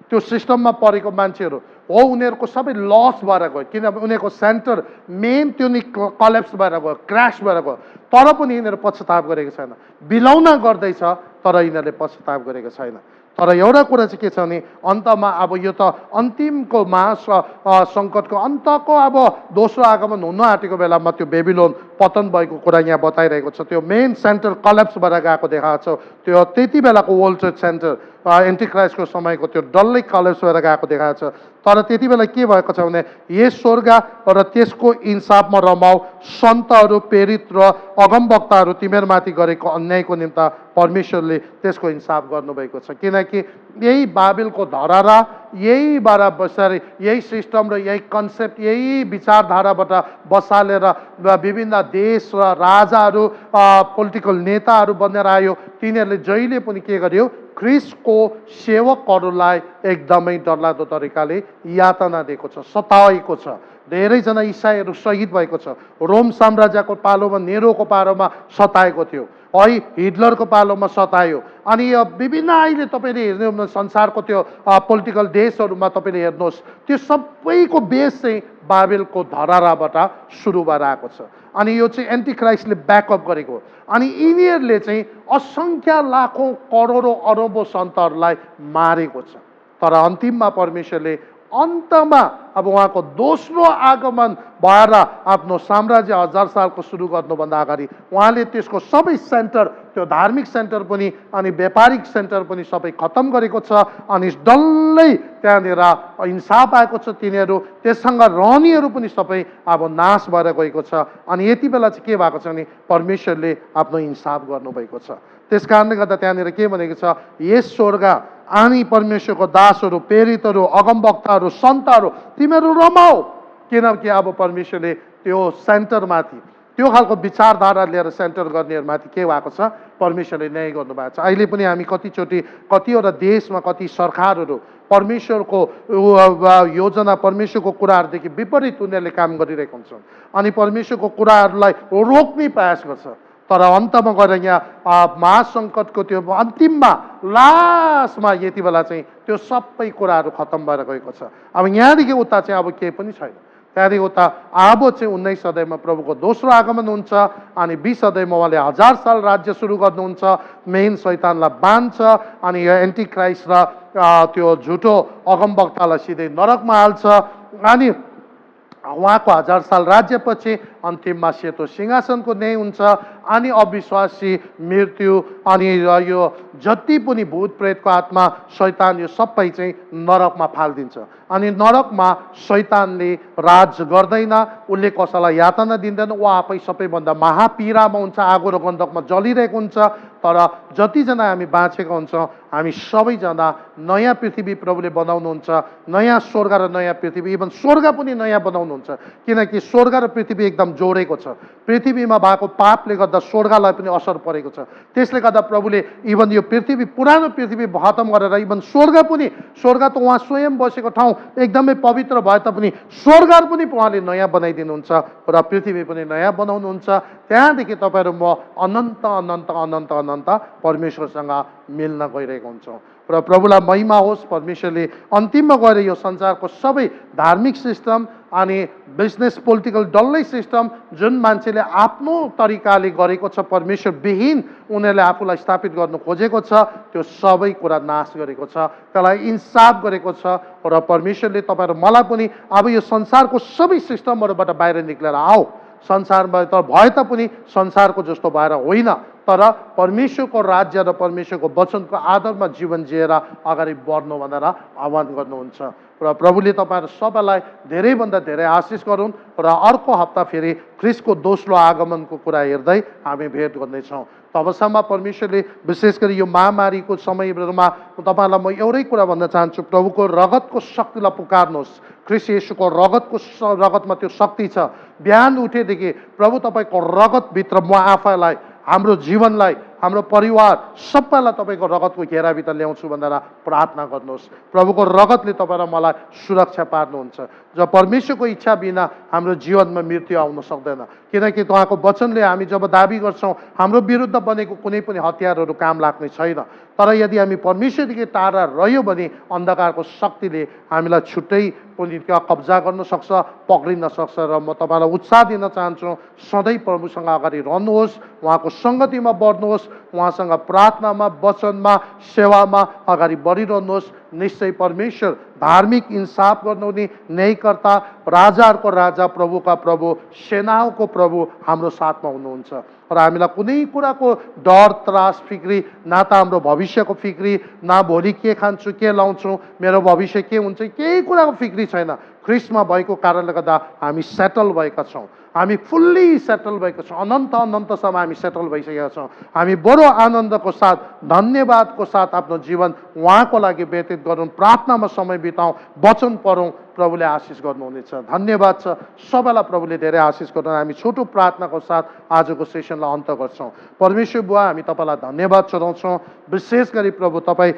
त्यो सिस्टममा परेको मान्छेहरू हो, उनीहरूको सबै लस भएर गयो, किनभने उनीहरूको सेन्टर मेन त्यो नि कलेप्स भएर गयो, क्रास भएर गयो। तर पनि यिनीहरू पश्चाताप गरेको छैन, बिलाउना गर्दैछ तर यिनीहरूले पश्चाताप गरेको छैन। तर एउटा कुरा चाहिँ के छ भने अन्तमा अब यो त अन्तिमको महासङ्कटको अन्तको अब दोस्रो आगमन हुन आँटेको बेलामा त्यो बेबिलोन पतन भएको कुरा यहाँ बताइरहेको छ। त्यो मेन सेन्टर कलेप्स भएर गएको देखाएको छ। त्यो त्यति बेलाको वर्ल्ड ट्रेड सेन्टर एन्टिक्राइस्टको समयको त्यो डल्लै कलेप्स भएर गएको देखाएको छ। तर त्यति बेला के भएको छ भने यस स्वर्ग र त्यसको इन्साफमा रमाऊ, सन्तहरू, प्रेरित र अगमवक्ताहरू तिमीहरूमाथि गरेको अन्यायको निम्ति परमेश्वरले त्यसको इन्साफ गर्नुभएको छ। किनकि यही बाबिलको धरहरा, यहीबाट बसारे यही सिस्टम र यही कन्सेप्ट, यही विचारधाराबाट बसालेर विभिन्न देश र राजाहरू, पोलिटिकल नेताहरू बनेर आयो। तिनीहरूले जहिले पनि के गर्यो, ख्रिस्टको सेवकहरूलाई एकदमै डरलाग्दो तरिकाले यातना दिएको छ, सताएको छ। धेरैजना इसाईहरू शहीद भएको छ। रोम साम्राज्यको पालोमा, नेरोको पालोमा सताएको थियो है, हिटलरको पालोमा सतायो। अनि विभिन्न अहिले तपाईँले हेर्नु संसारको त्यो पोलिटिकल देशहरूमा तपाईँले हेर्नुहोस्, त्यो सबैको बेस चाहिँ बाबेलको धरहराबाट सुरु भएर आएको छ। अनि यो चाहिँ एन्टिक्राइस्टले ब्याकअप गरेको। अनि यिनीहरूले चाहिँ असङ्ख्य लाखौँ करोडौँ अरबौँ सन्तहरूलाई मारेको छ। तर अन्तिममा परमेश्वरले अन्तमा अब उहाँको दोस्रो आगमन भएर आफ्नो साम्राज्य 1000 सालको सुरु गर्नुभन्दा अगाडि उहाँले त्यसको सबै सेन्टर, त्यो धार्मिक सेन्टर पनि अनि व्यापारिक सेन्टर पनि सबै खत्तम गरेको छ। अनि डल्लै त्यहाँनिर इन्साफ आएको छ। तिनीहरू त्यससँग रहनेहरू पनि सबै अब नाश भएर गएको छ। अनि यति बेला चाहिँ के भएको छ भने परमेश्वरले आफ्नो इन्साफ गर्नुभएको छ। त्यस कारणले गर्दा त्यहाँनिर के भनेको छ, यस स्वर्ग अनि परमेश्वरको दासहरू, प्रेरितहरू, अगमवक्ताहरू, सन्तहरू, तिमीहरू रमाऊ। किनकि अब परमेश्वरले त्यो सेन्टरमाथि, त्यो खालको विचारधारा लिएर सेन्टर गर्नेहरूमाथि के भएको छ, परमेश्वरले न्याय गर्नुभएको छ। अहिले पनि हामी कतिचोटि कतिवटा देशमा कति सरकारहरू परमेश्वरको योजना, परमेश्वरको कुराहरूदेखि विपरीत उनीहरूले काम गरिरहेका हुन्छन्। अनि परमेश्वरको कुराहरूलाई रोक्ने प्रयास गर्छ। तर अन्तमा गएर यहाँ महासङ्कटको त्यो अन्तिममा लास्टमा यति बेला चाहिँ त्यो सबै कुराहरू खत्तम भएर गएको छ। अब यहाँदेखि उता चाहिँ अब केही पनि छैन। त्यहाँदेखि उता अब चाहिँ 19 सदयमा प्रभुको दोस्रो आगमन हुन्छ। अनि 20 सदयमा उहाँले 1000 साल राज्य सुरु गर्नुहुन्छ। मेन शैतानलाई बाँध्छ अनि यो एन्टिक्राइस्ट र त्यो झुटो अगमवक्तालाई सिधै नरकमा हाल्छ। अनि उहाँको 1000 साल राज्यपछि अन्तिममा सेतो सिंहासनको न्याय हुन्छ। अनि अविश्वासी, मृत्यु अनि यो जति पनि भूत प्रेतको आत्मा शैतान यो सबै चाहिँ नरकमा फालिदिन्छ। अनि नरकमा शैतानले राज गर्दैन, उसले कसैलाई यातना दिँदैन, ऊ आफै सबैभन्दा महापीडामा हुन्छ, आगो र गन्धकमा जलिरहेको हुन्छ। तर जतिजना हामी बाँचेका हुन्छौँ हामी सबैजना नयाँ पृथ्वी प्रभुले बनाउनुहुन्छ, नयाँ स्वर्ग र नयाँ पृथ्वी, इभन स्वर्ग पनि नयाँ बनाउनुहुन्छ, किनकि स्वर्ग र पृथ्वी एकदम जोडेको छ। पृथ्वीमा भएको पापले गर्दा स्वर्गलाई पनि असर परेको छ। त्यसले गर्दा प्रभुले इभन यो पृथ्वी, पुरानो पृथ्वी खतम गरेर इभन स्वर्ग पनि, स्वर्ग त उहाँ स्वयं बसेको ठाउँ एकदमै पवित्र भए तापनि स्वर्ग पनि उहाँले नयाँ बनाइदिनुहुन्छ र पृथ्वी पनि नयाँ बनाउनुहुन्छ। त्यहाँदेखि तपाईँहरू म अनन्त अनन्त अनन्त अनन्त परमेश्वरसँग मिल्न गइरहेको हुन्छौँ र प्रभुलाई महिमा होस्। परमेश्वरले अन्तिममा गएर यो संसारको सबै धार्मिक सिस्टम अनि बिजनेस पोलिटिकल डल्लै सिस्टम जुन मान्छेले आफ्नो तरिकाले गरेको छ, परमेश्वर विहीन उनीहरूले आफूलाई स्थापित गर्नु खोजेको छ, त्यो सबै कुरा नाश गरेको छ, त्यसलाई इन्साफ गरेको छ। र परमेश्वरले तपाईँहरू मलाई पनि अब यो संसारको सबै सिस्टमहरूबाट बाहिर निक्लेर आओ, संसारमा त भए तापनि संसारको जस्तो भएर होइन, तर परमेश्वरको राज्य र परमेश्वरको वचनको आधारमा जीवन जिएर अगाडि बढ्नु भनेर आह्वान गर्नुहुन्छ। र प्रभुले तपाईँहरू सबैलाई धेरैभन्दा धेरै आशिष गरून् र अर्को हप्ता फेरि ख्रिस्टको दोस्रो आगमनको कुरा हेर्दै हामी भेट गर्नेछौँ। तबसम्म परमेश्वरले विशेष गरी यो महामारीको समयहरूमा तपाईँहरूलाई म एउटै कुरा भन्न चाहन्छु, प्रभुको रगतको शक्तिलाई पुकार्नुहोस्। ख्रिस्ट येशूको रगतमा त्यो शक्ति छ। बिहान उठेदेखि प्रभु तपाईँको रगतभित्र म आफैलाई, हाम्रो जीवनलाई, हाम्रो परिवार सबैलाई तपाईँको रगतको घेराभित्र ल्याउँछु भनेर प्रार्थना गर्नुहोस्। प्रभुको रगतले तपाईँ र मलाई सुरक्षा पार्नुहुन्छ। जब परमेश्वरको इच्छा बिना हाम्रो जीवनमा मृत्यु आउन सक्दैन, किनकि उहाँको वचनले हामी जब दाबी गर्छौँ हाम्रो विरुद्ध बनेको कुनै पनि हतियारहरू काम लाग्ने छैन। तर यदि हामी परमेश्वरदेखि टाढा रह्यो भने अन्धकारको शक्तिले हामीलाई छुट्टै पनि कब्जा गर्न सक्छ, पक्रिन सक्छ। र म तपाईँलाई उत्साह दिन चाहन्छु, सधैँ प्रभुसँग अगाडि रहनुहोस्, उहाँको सङ्गतिमा बढ्नुहोस्, उहाँसँग प्रार्थनामा, वचनमा, सेवामा अगाडि बढिरहनुहोस्। निश्चय परमेश्वर धार्मिक इन्साफ गर्नुहुने न्यायकर्ता, राजाहरूको राजा, प्रभुका प्रभु, सेनाको प्रभु हाम्रो साथमा हुनुहुन्छ। र हामीलाई कुनै कुराको डर, त्रास, फिक्री, न त हाम्रो भविष्यको फिक्री, न भोलि के खान्छु, के लाउँछु, मेरो भविष्य के हुन्छ, केही कुराको फिक्री छैन। ख्रिस्टमा भएको कारणले गर्दा हामी सेटल भएका छौँ, हामी फुल्ली सेटल भएको छौँ, अनन्त अनन्तसम्म हामी सेटल भइसकेका छौँ। हामी बडो आनन्दको साथ, धन्यवादको साथ आफ्नो जीवन उहाँको लागि व्यतीत गरौँ, प्रार्थनामा समय बिताउँ, वचन पढौँ, प्रभुले आशिष गर्नुहुनेछ। धन्यवाद छ सबैलाई, प्रभुले धेरै आशिष गर्नु। हामी छोटो प्रार्थनाको साथ आजको सेसनलाई अन्त गर्छौँ। परमेश्वर बुवा, हामी तपाईँलाई धन्यवाद चढाउँछौँ। विशेष गरी प्रभु तपाईँ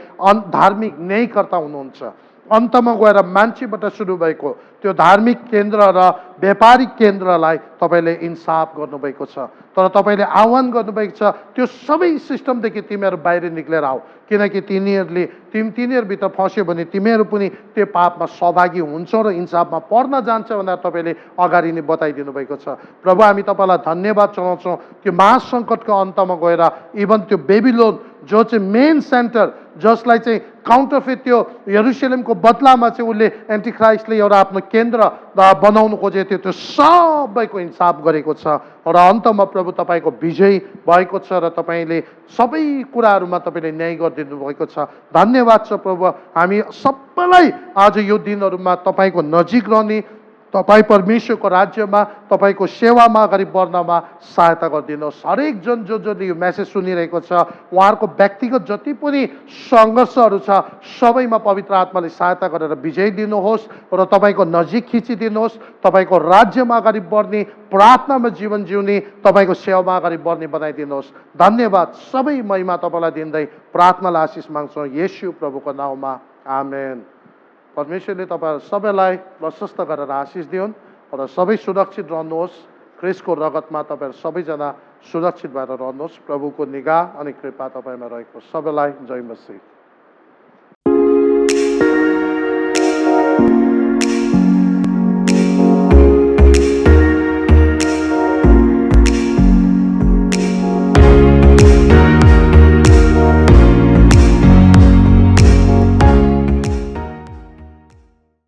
धार्मिक न्यायकर्ता हुनुहुन्छ। अन्तमा गएर मान्छेबाट सुरु भएको त्यो धार्मिक केन्द्र र व्यापारिक केन्द्रलाई तपाईँले इन्साफ गर्नुभएको छ। तर तपाईँले आह्वान गर्नुभएको छ, त्यो सबै सिस्टमदेखि तिमीहरू बाहिर निक्लेर आऊ, किनकि तिनीहरूभित्र फस्यो भने तिमीहरू पनि त्यो पापमा सहभागी हुन्छौ र इन्साफमा पर्न जान्छ भनेर तपाईँले अगाडि नै बताइदिनु भएको छ। प्रभु, हामी तपाईँलाई धन्यवाद चढाउँछौँ कि महासङ्कटको अन्तमा गएर इभन त्यो बेबिलोन जो चाहिँ मेन सेन्टर, जसलाई चाहिँ काउन्टरफिट, त्यो यरुसलेमको बदलामा चाहिँ उसले एन्टिक्राइस्टले एउटा आफ्नो केन्द्र बनाउनु खोजेको थियो, त्यो सबैको इन्साफ गरेको छ। र अन्तमा प्रभु तपाईँको विजय भएको छ र तपाईँले सबै कुराहरूमा तपाईँले न्याय गरिदिनु भएको छ। धन्यवाद छ प्रभु। हामी सबैलाई आज यो दिनहरूमा तपाईँको नजिक रहने, तपाईँ परमेश्वरको राज्यमा, तपाईँको सेवामा अगाडि बढ्नमा सहायता गरिदिनुहोस्। हरेक जन जसले यो मेसेज सुनिरहेको छ, उहाँहरूको व्यक्तिगत जति पनि सङ्घर्षहरू छ सबैमा पवित्र आत्माले सहायता गरेर विजय दिनुहोस् र तपाईँको नजिक खिचिदिनुहोस्। तपाईँको राज्यमा अगाडि बढ्ने, प्रार्थनामा जीवन जिउने, तपाईँको सेवामा अगाडि बढ्ने बनाइदिनुहोस्। धन्यवाद। सबै महिमा तपाईँलाई दिँदै प्रार्थनालाई आशिष माग्छौँ येशू प्रभुको नाउँमा, आमेन। परमेश्वरले तपाईँ सबैलाई प्रशस्त गरेर आशिष दिउन् र सबै सुरक्षित रहनुहोस्। ख्रिस्टको रगतमा तपाईँहरू सबैजना सुरक्षित भएर रहनुहोस्। प्रभुको निगाह अनि कृपा तपाईँमा रहेको। सबैलाई जय मसीह।